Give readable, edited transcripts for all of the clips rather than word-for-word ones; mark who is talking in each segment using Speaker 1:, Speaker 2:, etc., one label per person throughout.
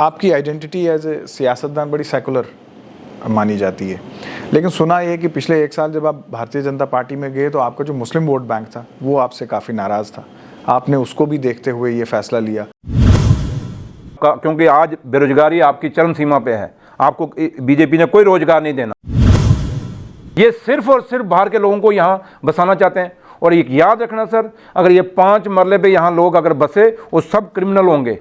Speaker 1: आपकी identity as a सियासतदान बड़ी सेकुलर मानी जाती है, लेकिन सुना ये कि पिछले 1 साल जब आप भारतीय जनता पार्टी में गए तो आपका जो मुस्लिम वोट बैंक था वो आपसे काफ़ी नाराज़ था। आपने उसको भी देखते हुए ये फैसला लिया।
Speaker 2: क्योंकि आज बेरोजगारी आपकी चरम सीमा पे है, आपको बीजेपी ने कोई रोजगार नहीं देना। ये सिर्फ और सिर्फ बाहर के लोगों को यहाँ बसाना चाहते हैं। और एक याद रखना सर, अगर ये 5 मरले पे यहाँ लोग अगर बसे वो सब क्रिमिनल होंगे।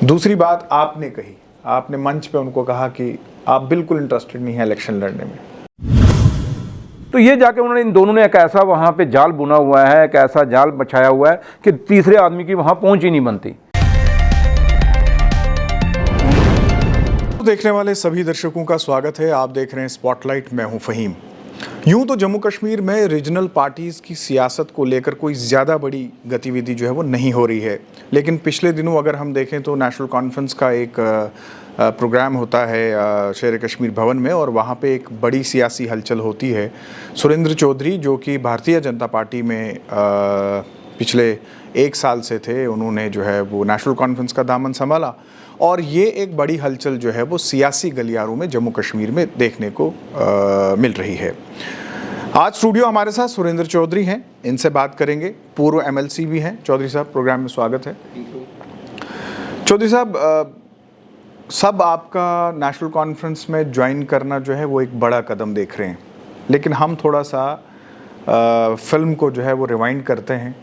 Speaker 1: दूसरी बात आपने कही, आपने मंच पे उनको कहा कि आप बिल्कुल इंटरेस्टेड नहीं है इलेक्शन लड़ने में।
Speaker 2: तो ये जाके उन्होंने, इन दोनों ने एक ऐसा वहाँ पे जाल बुना हुआ है, एक ऐसा जाल बिछाया हुआ है कि तीसरे आदमी की वहाँ पहुँच ही नहीं बनती।
Speaker 1: देखने वाले सभी दर्शकों का स्वागत है। आप देख रहे हैं स्पॉटलाइट, मैं हूं फहीम। यूं तो जम्मू कश्मीर में रीजनल पार्टीज़ की सियासत को लेकर कोई ज़्यादा बड़ी गतिविधि जो है वो नहीं हो रही है, लेकिन पिछले दिनों अगर हम देखें तो नेशनल कॉन्फ्रेंस का एक प्रोग्राम होता है शेर कश्मीर भवन में, और वहाँ पे एक बड़ी सियासी हलचल होती है। सुरेंद्र चौधरी जो कि भारतीय जनता पार्टी में पिछले 1 साल से थे, उन्होंने जो है वो नेशनल कॉन्फ्रेंस का दामन संभाला, और ये एक बड़ी हलचल जो है वो सियासी गलियारों में जम्मू कश्मीर में देखने को मिल रही है। आज स्टूडियो हमारे साथ सुरेंद्र चौधरी हैं, इनसे बात करेंगे। पूर्व एमएलसी भी हैं। चौधरी साहब, प्रोग्राम में स्वागत है। चौधरी साहब, सब आपका नेशनल कॉन्फ्रेंस में ज्वाइन करना जो है वो एक बड़ा कदम देख रहे हैं, लेकिन हम थोड़ा सा फिल्म को जो है वो रिवाइंड करते हैं।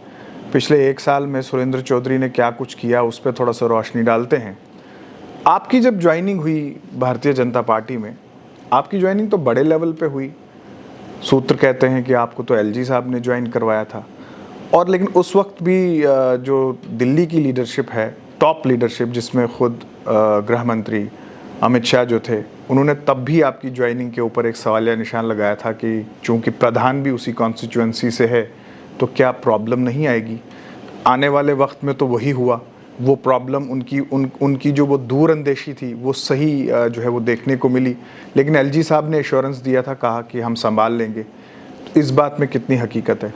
Speaker 1: पिछले 1 साल में सुरेंद्र चौधरी ने क्या कुछ किया उस पर थोड़ा सा रोशनी डालते हैं। आपकी जब ज्वाइनिंग हुई भारतीय जनता पार्टी में, आपकी ज्वाइनिंग तो बड़े लेवल पे हुई। सूत्र कहते हैं कि आपको तो एलजी साहब ने ज्वाइन करवाया था, और लेकिन उस वक्त भी जो दिल्ली की लीडरशिप है, टॉप लीडरशिप, जिसमें खुद गृह मंत्री अमित शाह जो थे, उन्होंने तब भी आपकी ज्वाइनिंग के ऊपर एक सवालिया निशान लगाया था कि चूँकि प्रधान भी उसी कॉन्स्टिट्यूएंसी से है तो क्या प्रॉब्लम नहीं आएगी। आने वाले वक्त में तो वही हुआ। वो प्रॉब्लम उनकी जो वो दूर अंदेशी थी वो सही जो है वो देखने को मिली, लेकिन एलजी साहब ने एश्योरेंस दिया था, कहा कि हम संभाल लेंगे। तो इस बात में कितनी हकीकत है?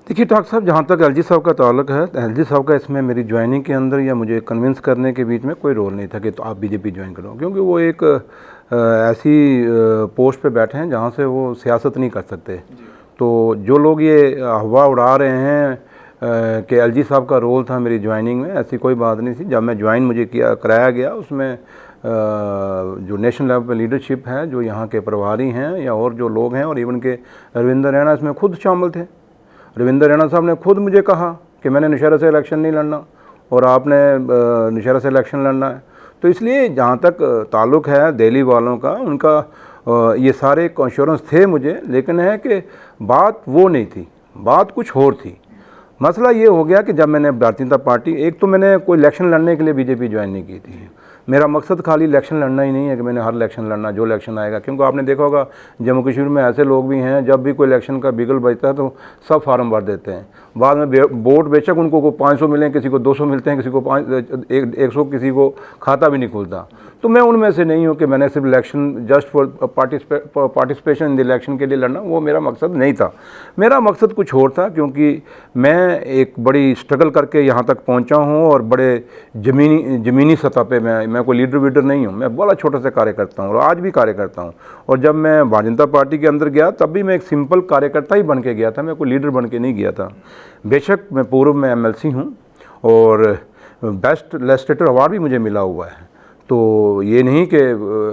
Speaker 2: देखिए डॉक्टर साहब, जहाँ तक एलजी साहब का ताल्लुक है, एलजी साहब का इसमें मेरी ज्वाइनिंग के अंदर या मुझे कन्विंस करने के बीच में कोई रोल नहीं था कि तो आप बीजेपी ज्वाइन करो, क्योंकि वो एक ऐसी पोस्ट पे बैठे हैं जहाँ से वो सियासत नहीं कर सकते। तो जो लोग ये हवा उड़ा रहे हैं कि एलजी साहब का रोल था मेरी ज्वाइनिंग में, ऐसी कोई बात नहीं थी। जब मैं ज्वाइन मुझे कराया गया, उसमें जो नेशनल लेवल पे लीडरशिप है, जो यहाँ के प्रभारी हैं या और जो लोग हैं, और इवन के रविंदर रैना इसमें खुद शामिल थे। रविंदर रैना साहब ने खुद मुझे कहा कि मैंने नौशहरा से इलेक्शन नहीं लड़ना और आपने नौशहरा से इलेक्शन लड़ना है। तो इसलिए जहाँ तक ताल्लुक़ है दिल्ली वालों का, उनका ये सारे इंश्योरेंस थे मुझे, लेकिन है कि बात वो नहीं थी, बात कुछ और थी। मसला ये हो गया कि जब मैंने भारतीय जनता पार्टी, एक तो मैंने कोई इलेक्शन लड़ने के लिए बीजेपी ज्वाइन नहीं की थी। मेरा मकसद खाली इलेक्शन लड़ना ही नहीं है कि मैंने हर इलेक्शन लड़ना, जो इलेक्शन आएगा। क्योंकि आपने देखा होगा जम्मू कश्मीर में ऐसे लोग भी हैं, जब भी कोई इलेक्शन का बिगल बजता है तो सब फार्म भर देते हैं। बाद में वोट बेशक उनको को 500 मिलें, किसी को 200 मिलते हैं, किसी को 100, किसी को खाता भी नहीं खुलता। तो मैं उनमें से नहीं हूँ कि मैंने सिर्फ election just for participation in the election के लिए लड़ना, वो मेरा मकसद नहीं था। मेरा मकसद कुछ और था, क्योंकि मैं एक बड़ी स्ट्रगल करके यहाँ तक पहुँचा हूँ, और बड़े ज़मीनी सतह पे मैं कोई लीडर वीडर नहीं हूँ। मैं बड़ा छोटा सा कार्य करता हूँ और आज भी कार्य करता हूँ। और जब मैं भारतीय जनता पार्टी के अंदर गया तब भी मैं एक सिंपल कार्यकर्ता ही बन के गया था, मैं कोई लीडर बन के नहीं गया था। बेशक मैं पूर्व में एमएलसी हूँ और बेस्ट लेजिस्लेटर अवार्ड भी मुझे मिला हुआ है। तो ये नहीं कि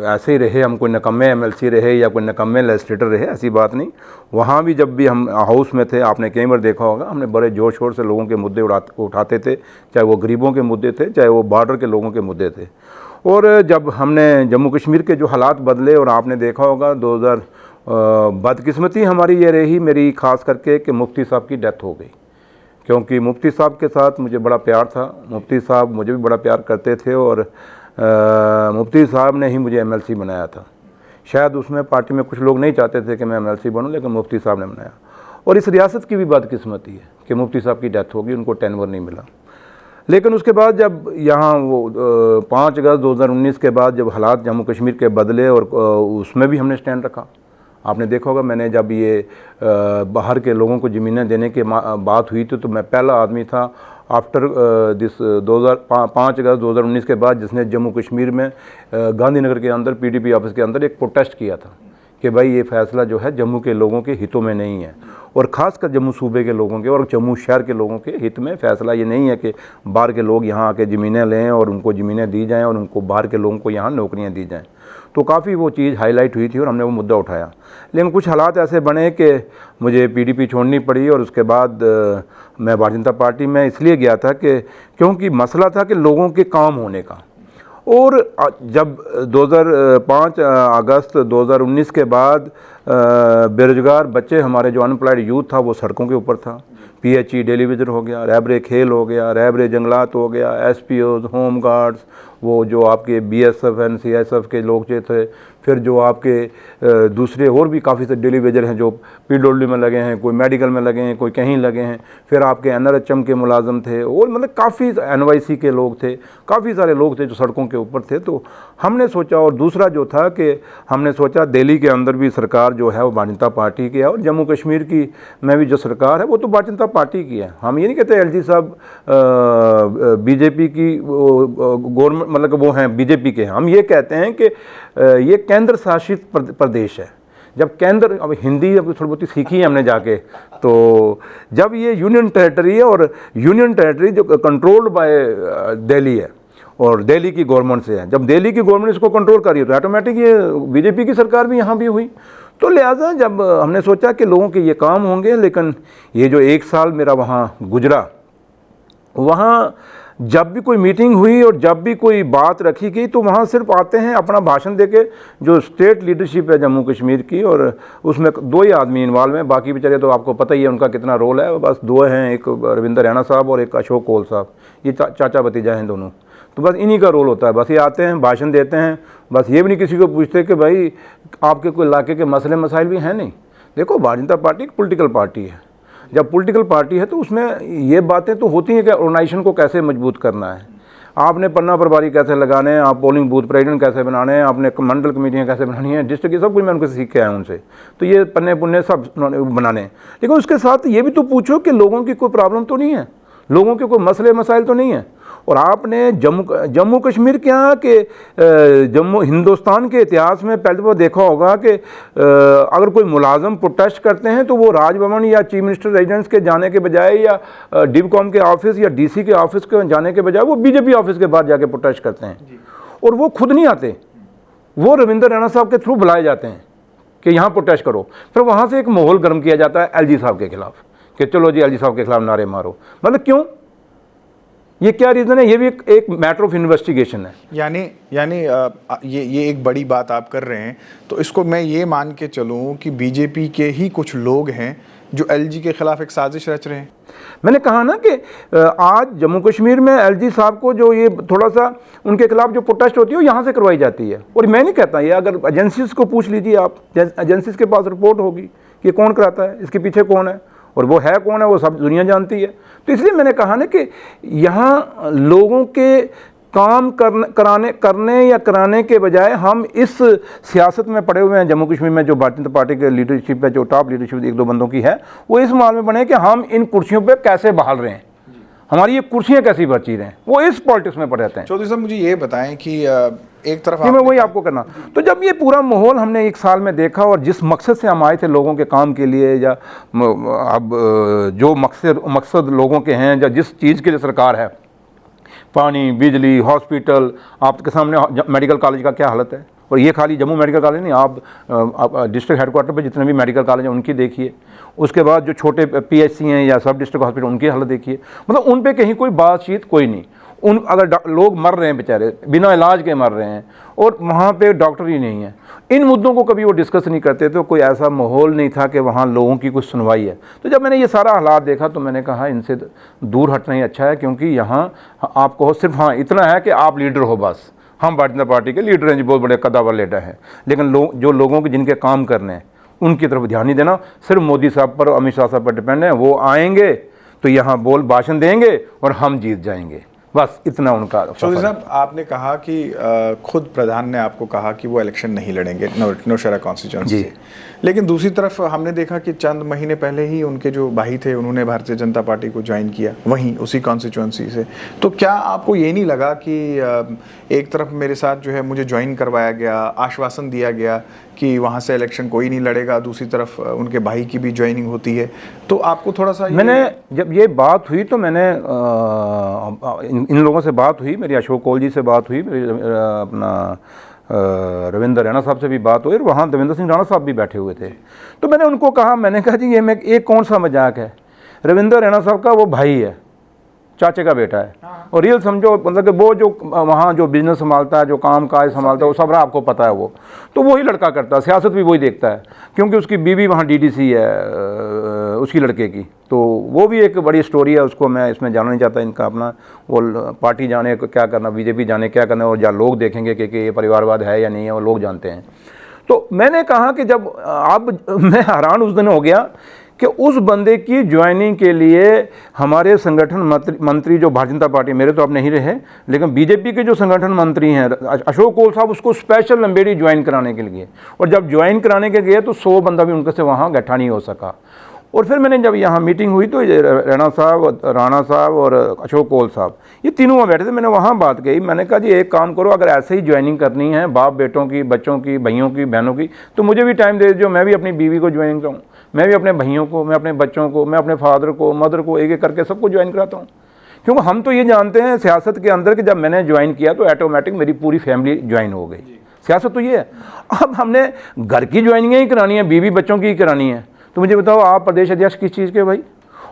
Speaker 2: ऐसे ही रहे, हम कोई नकम्मे एमएलसी रहे या कोई नकम्मे लेजिस्लेटर रहे, ऐसी बात नहीं। वहाँ भी जब भी हम हाउस में थे, आपने कई बार देखा होगा, हमने बड़े जोर शोर से लोगों के मुद्दे उठाते थे, चाहे वो गरीबों के मुद्दे थे, चाहे वो बॉर्डर के लोगों के मुद्दे थे। और जब हमने जम्मू कश्मीर के जो हालात बदले, और आपने देखा होगा 2000 बदकिस्मती हमारी ये रही मेरी ख़ास करके कि मुफ्ती साहब की डेथ हो गई, क्योंकि मुफ्ती साहब के साथ मुझे बड़ा प्यार था। मुफ्ती साहब मुझे भी बड़ा प्यार करते थे, और मुफ्ती साहब ने ही मुझे एमएलसी बनाया था। शायद उसमें पार्टी में कुछ लोग नहीं चाहते थे कि मैं एमएलसी बनूं, लेकिन मुफ्ती साहब ने बनाया। और इस रियासत की भी बदकिस्मती है कि मुफ्ती साहब की डेथ होगी, उनको टेनवर नहीं मिला। लेकिन उसके बाद जब यहाँ वो 5 अगस्त 2019 के बाद जब हालात जम्मू कश्मीर के बदले, और उसमें भी हमने स्टैंड रखा। आपने देखा होगा, मैंने जब ये बाहर के लोगों को ज़मीनें देने की बात हुई थी तो मैं पहला आदमी था आफ्टर दिस 5 अगस्त 2019 के बाद, जिसने जम्मू कश्मीर में गांधीनगर के अंदर पीडीपी ऑफिस के अंदर एक प्रोटेस्ट किया था कि भाई ये फैसला जो है जम्मू के लोगों के हितों में नहीं है, और ख़ासकर जम्मू सूबे के लोगों के और जम्मू शहर के लोगों के हित में फैसला ये नहीं है कि बाहर के लोग यहाँ आके ज़मीनें लें और उनको ज़मीनें दी जाएं और उनको बाहर के लोगों को यहाँ नौकरियाँ दी जाएं। तो काफ़ी वो चीज़ हाईलाइट हुई थी और हमने वो मुद्दा उठाया, लेकिन कुछ हालात ऐसे बने कि मुझे पीडीपी छोड़नी पड़ी, और उसके बाद मैं भारतीय जनता पार्टी में इसलिए गया था कि क्योंकि मसला था कि लोगों के काम होने का। और जब 2005 अगस्त 2019 के बाद बेरोजगार बच्चे, हमारे जो अनएम्प्लॉयड यूथ था वो सड़कों के ऊपर था। पीएचई डेली विजिट हो गया, रैबरे खेल हो गया, रैबरे जंगलात हो गया, एसपीओज, होम गार्ड्स, वो जो आपके बीएसएफ एंड सीएसएफ के लोग जो थे, फिर जो आपके दूसरे और भी काफ़ी से डेली वेजर हैं जो पीडब्ल्यू में लगे हैं, कोई मेडिकल में लगे हैं, कोई कहीं लगे हैं, फिर आपके एनआरएचएम के मुलाजम थे, और मतलब काफ़ी एनवाईसी के लोग थे, काफ़ी सारे लोग थे जो सड़कों के ऊपर थे। तो हमने सोचा, और दूसरा जो था कि हमने सोचा दिल्ली के अंदर भी सरकार जो है वो भारतीय जनता पार्टी की है, और जम्मू कश्मीर की में भी जो सरकार है वो तो भारतीय जनता पार्टी की है। हम ये नहीं कहते एलजी साहब बीजेपी की गवर्नमेंट, मतलब वो हैं बीजेपी के हैं। हम ये कहते हैं कि ये केंद्र शासित प्रदेश है। जब केंद्र, अब हिंदी अब थोड़ी बहुत सीखी है हमने जाके, तो जब ये यूनियन टेरिटरी है, और यूनियन टेरिटरी जो कंट्रोल्ड बाय दिल्ली है और दिल्ली की गवर्नमेंट से है, जब दिल्ली की गवर्नमेंट इसको कंट्रोल कर रही है तो ऑटोमेटिक ये बीजेपी की सरकार भी यहाँ भी हुई। तो लिहाजा जब हमने सोचा कि लोगों के ये काम होंगे, लेकिन ये जो 1 साल मेरा वहाँ गुजरा, वहाँ जब भी कोई मीटिंग हुई और जब भी कोई बात रखी गई तो वहाँ सिर्फ आते हैं अपना भाषण देके, जो स्टेट लीडरशिप है जम्मू कश्मीर की, और उसमें 2 ही आदमी इन्वॉल्व हैं, बाकी बेचारे तो आपको पता ही है उनका कितना रोल है। बस 2 हैं, एक रविंदर रैना साहब और एक अशोक कोल साहब, ये चाचा भतीजा हैं दोनों। तो बस इन्हीं का रोल होता है, बस ये आते हैं भाषण देते हैं, बस ये भी नहीं किसी को पूछते कि भाई आपके कोई इलाके के मसले मसाइल भी हैं। नहीं, देखो भारतीय जनता पार्टी एक पॉलिटिकल पार्टी है। जब पॉलिटिकल पार्टी है तो उसमें ये बातें तो होती हैं कि ऑर्गेनाइजेशन को कैसे मजबूत करना है, आपने पन्ना प्रभारी कैसे लगाने हैं, आप पोलिंग बूथ प्रेसिडेंट कैसे बनाने हैं, आपने मंडल कमेटियाँ कैसे बनानी है, डिस्ट्रिक्ट, ये सब कुछ मैं उनसे सीख के आया उनसे। तो ये पन्ने पुन्ने सब बनाने, लेकिन उसके साथ ये भी तो पूछो कि लोगों की कोई प्रॉब्लम तो नहीं है, लोगों के कोई मसले मसाइल तो नहीं है। और आपने जम्मू कश्मीर क्या कि जम्मू हिंदुस्तान के इतिहास में पहले तो देखा होगा कि अगर कोई मुलाजम प्रोटेस्ट करते हैं तो वो राजभवन या चीफ मिनिस्टर रेजिडेंस के जाने के बजाय, या डिवकॉम के ऑफिस या डीसी के ऑफिस के जाने के बजाय वो बीजेपी ऑफिस के बाहर जाके प्रोटेस्ट करते हैं। और वो खुद नहीं आते, वो रविंदर रैना साहब के थ्रू बुलाए जाते हैं कि यहाँ प्रोटेस्ट करो। फिर वहाँ से एक माहौल गर्म किया जाता है एलजी साहब के खिलाफ कि चलो जी एलजी साहब के खिलाफ नारे मारो। मतलब क्यों, ये क्या रीज़न है? ये भी एक मैटर ऑफ इन्वेस्टिगेशन है।
Speaker 1: यानी ये एक बड़ी बात आप कर रहे हैं, तो इसको मैं ये मान के चलूँ कि बीजेपी के ही कुछ लोग हैं जो एलजी के खिलाफ एक साजिश रच रहे हैं।
Speaker 2: मैंने कहा ना कि आज जम्मू कश्मीर में एलजी साहब को जो ये थोड़ा सा उनके खिलाफ जो प्रोटेस्ट होती है वो यहाँ से करवाई जाती है। और मैं नहीं कहता, ये अगर एजेंसीज को पूछ लीजिए आप, एजेंसीज के पास रिपोर्ट होगी कि कौन कराता है, इसके पीछे कौन है और वो है कौन है, वो सब दुनिया जानती है। तो इसलिए मैंने कहा ना कि यहाँ लोगों के काम कराने के बजाय हम इस सियासत में पड़े हुए हैं जम्मू कश्मीर में, जो भारतीय जनता पार्टी के लीडरशिप है, जो टॉप लीडरशिप 1-2 बंदों की है, वो इस माल में बने कि हम इन कुर्सियों पे कैसे बहाल रहे हैं, हमारी ये कुर्सियाँ कैसी बची रहे हैं, वो इस पॉलिटिक्स में पड़े रहते हैं।
Speaker 1: चौधरी साहब मुझे ये बताएं कि एक तरफ
Speaker 2: मैं वही आपको करना, तो जब ये पूरा माहौल हमने 1 साल में देखा और जिस मकसद से हम आए थे लोगों के काम के लिए, या अब जो मकसद लोगों के हैं, या जिस चीज़ के लिए सरकार है, पानी, बिजली, हॉस्पिटल, आपके सामने मेडिकल कॉलेज का क्या हालत है। और ये खाली जम्मू मेडिकल कॉलेज नहीं, आप डिस्ट्रिक्ट हेडक्वार्टर पे जितने भी मेडिकल कॉलेज हैं उनकी देखिए, उसके बाद जो छोटे पीएचसी हैं या सब डिस्ट्रिक्ट हॉस्पिटल उनकी हालत देखिए। मतलब उन पे कहीं कोई बातचीत कोई नहीं। अगर लोग मर रहे हैं बेचारे, बिना इलाज के मर रहे हैं, और वहाँ पे डॉक्टर ही नहीं है, इन मुद्दों को कभी वो डिस्कस नहीं करते। तो कोई ऐसा माहौल नहीं था कि वहाँ लोगों की कुछ सुनवाई है। तो जब मैंने ये सारा हालात देखा तो मैंने कहा इनसे दूर हटना ही अच्छा है, क्योंकि यहाँ आपको सिर्फ हाँ इतना है कि आप लीडर हो, बस हम भारतीय जनता पार्टी के लीडर हैं जी, बहुत बड़े कदावर लीडर हैं, लेकिन जो लोगों के जिनके काम करने हैं उनकी तरफ ध्यान नहीं देना। सिर्फ मोदी साहब पर, अमित शाह साहब पर डिपेंड है, वो आएंगे तो यहाँ भाषण देंगे और हम जीत जाएंगे। बस इतना उनका
Speaker 1: चौधरी साहब, आपने कहा कि खुद प्रधान ने आपको कहा कि वो इलेक्शन नहीं लड़ेंगे नौशहरा कॉन्स्टिट्यूंसी से, लेकिन दूसरी तरफ हमने देखा कि चंद महीने पहले ही उनके जो भाई थे उन्होंने भारतीय जनता पार्टी को ज्वाइन किया वहीं उसी कॉन्स्टिट्यूंसी से। तो क्या आपको ये नहीं लगा कि एक तरफ मेरे साथ जो है मुझे ज्वाइन करवाया गया, आश्वासन दिया गया कि वहाँ से इलेक्शन कोई नहीं लड़ेगा, दूसरी तरफ उनके भाई की भी ज्वाइनिंग होती है, तो आपको थोड़ा सा
Speaker 2: मैंने जब ये बात हुई तो मैंने इन लोगों से बात हुई, मेरी अशोक कौल जी से बात हुई, मेरी अपना रविंद्र रैना साहब से भी बात हुई, और वहाँ देवेंद्र सिंह राणा साहब भी बैठे हुए थे। तो मैंने उनको कहा, मैंने कहा जी ये कौन सा मजाक है, रविंद्र रैना साहब का वो भाई है, चाचे का बेटा है, और रियल समझो मतलब कि वो जो वहाँ जो बिजनेस संभालता है, जो काम काज संभालता है, वो सब आपको पता है, वो तो वही लड़का करता है, सियासत भी वही देखता है, क्योंकि उसकी बीवी वहाँ डीडीसी है उसकी लड़के की, तो वो भी एक बड़ी स्टोरी है, उसको मैं इसमें जानना नहीं चाहता, इनका अपना वो पार्टी जाने क्या करना, बीजेपी जाने क्या करना, और लोग देखेंगे कि ये परिवारवाद है या नहीं है, वो लोग जानते हैं। तो मैंने कहा कि जब मैं हैरान उस दिन हो गया कि उस बंदे की ज्वाइनिंग के लिए हमारे संगठन मंत्री जो भारतीय जनता पार्टी, मेरे तो अब नहीं रहे, लेकिन बीजेपी के जो संगठन मंत्री हैं अशोक कौल साहब, उसको स्पेशल लंबेड़ी ज्वाइन कराने के लिए, और जब ज्वाइन कराने के गए तो 100 बंदा भी उनके से वहाँ गठा नहीं हो सका। और फिर मैंने जब यहाँ मीटिंग हुई तो राणा साहब और अशोक कौल साहब, ये तीनों वहाँ बैठे थे, मैंने वहाँ बात कही, मैंने कहा जी एक काम करो, अगर ऐसे ही ज्वाइनिंग करनी है बाप बेटों की, बच्चों की, भाइयों की, बहनों की, तो मुझे भी टाइम दे दो, मैं भी अपनी बीवी को ज्वाइनिंग कराऊँ, मैं भी अपने भाइयों को, मैं अपने बच्चों को, मैं अपने फादर को, मदर को, एक एक करके सबको ज्वाइन कराता हूँ। क्योंकि हम तो ये जानते हैं सियासत के अंदर कि जब मैंने ज्वाइन किया तो ऑटोमेटिक मेरी पूरी फैमिली ज्वाइन हो गई, सियासत तो ये है। अब हमने घर की ज्वाइनिंग ही करानी है, बीवी बच्चों की ही करानी है, तो मुझे बताओ आप प्रदेश अध्यक्ष किस चीज़ के भाई।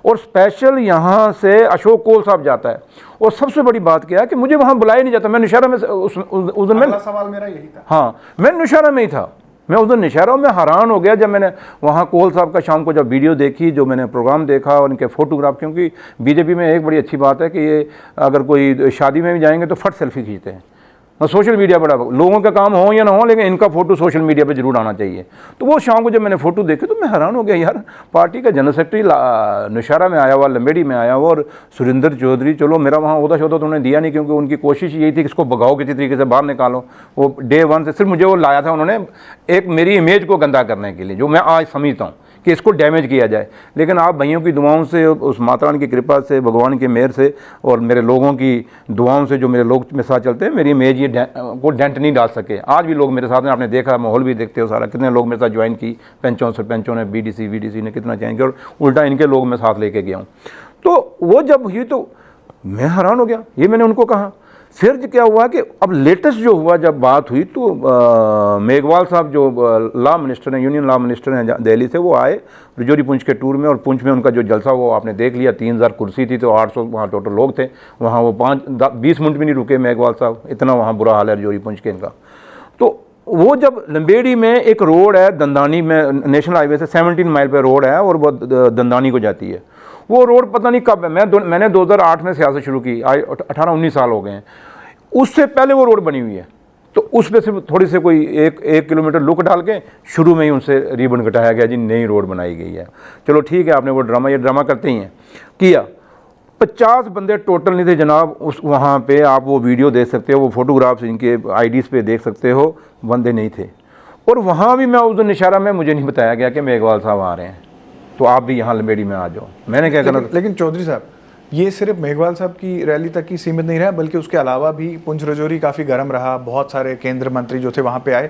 Speaker 2: और स्पेशल यहाँ से अशोक कौल साहब जाता है, और सबसे बड़ी बात क्या है कि मुझे वहाँ बुलाया नहीं जाता। मैं नौशहरा में उस दिन में,
Speaker 1: सवाल मेरा यही था,
Speaker 2: हाँ मैं नौशहरा में ही था, मैं उस दिन नौशहरा में हैरान हो गया जब मैंने वहाँ कौल साहब का शाम को जब वीडियो देखी, जो मैंने प्रोग्राम देखा और इनके फोटोग्राफ, क्योंकि बीजेपी में एक बड़ी अच्छी बात है कि ये अगर कोई शादी में भी जाएंगे तो फट सेल्फी खींचते हैं, और सोशल मीडिया बड़ा, लोगों का काम हो या ना हो, लेकिन इनका फोटो सोशल मीडिया पे जरूर आना चाहिए। तो वो शाम को जब मैंने फोटो देखे तो मैं हैरान हो गया, यार पार्टी का जनरल सेक्रेटरी नौशहरा में आया हुआ, लंबेड़ी में आया हुआ, और सुरेंद्र चौधरी, चलो मेरा वहाँ ओहदा शोदा तो उन्होंने दिया नहीं, क्योंकि उनकी कोशिश यही थी कि इसको भगाओ, किसी तरीके से बाहर निकालो। वो डे 1 से सिर्फ मुझे वो लाया था उन्होंने एक मेरी इमेज को गंदा करने के लिए, जो मैं आज समझता हूँ कि इसको डैमेज किया जाए। लेकिन आप भाइयों की दुआओं से, उस माता रानी की कृपा से, भगवान की मेहर से, और मेरे लोगों की दुआओं से, जो मेरे लोग मेरे साथ चलते हैं, मेरी इमेज ये को डेंट नहीं डाल सके। आज भी लोग मेरे साथ हैं, आपने देखा, माहौल भी देखते हो सारा, कितने लोग मेरे साथ ज्वाइन की, पंचों ने, बीडीसी ने कितना ज्वाइन किया, और उल्टा इनके लोग मैं साथ लेके गया हूँ। तो वो जब हुई तो मैं हैरान हो गया, ये मैंने उनको कहा। फिर क्या हुआ कि अब लेटेस्ट जो हुआ, जब बात हुई तो मेघवाल साहब जो लॉ मिनिस्टर हैं, यूनियन लॉ मिनिस्टर हैं दिल्ली से, वो आए रजौरी पुंछ के टूर में, और पुंछ में उनका जो जलसा वो आपने देख लिया, 3000 कुर्सी थी, तो 800 वहाँ टोटल लोग थे वहाँ, वो 20 मिनट भी नहीं रुके मेघवाल साहब, इतना वहाँ बुरा हाल है रजौरी पुंछ के इनका। तो वो जब लंबेड़ी में एक रोड है दंदानी में, नेशनल हाईवे से 17 माइल पे रोड है, और वो दंदानी को जाती है, वो रोड पता नहीं कब है, मैंने 2008 में सियासत शुरू की, 18-19 साल हो गए हैं, उससे पहले वो रोड बनी हुई है। तो उस पर सिर्फ थोड़ी से कोई एक किलोमीटर लुक डाल के शुरू में ही उनसे रिबन कटाया गया, जी नई रोड बनाई गई है। चलो ठीक है, आपने वो ड्रामा, ये ड्रामा करते ही हैं किया। 50 बंदे टोटल नहीं थे जनाब उस, वहाँ पे आप वो वीडियो देख सकते हो, वो फोटोग्राफ्स इनके आईडीज़ पे देख सकते हो, बंदे नहीं थे। और वहाँ भी मैं उस दिन इशारा में, मुझे नहीं बताया गया कि मेघवाल साहब आ रहे हैं, तो आप भी यहाँ लंबेड़ी में आ जाओ। मैंने क्या करना।
Speaker 1: लेकिन चौधरी साहब, ये सिर्फ मेघवाल साहब की रैली तक ही सीमित नहीं रहा, बल्कि उसके अलावा भी पुंछ रजौरी काफ़ी गर्म रहा, बहुत सारे केंद्र मंत्री जो थे वहाँ पे आए,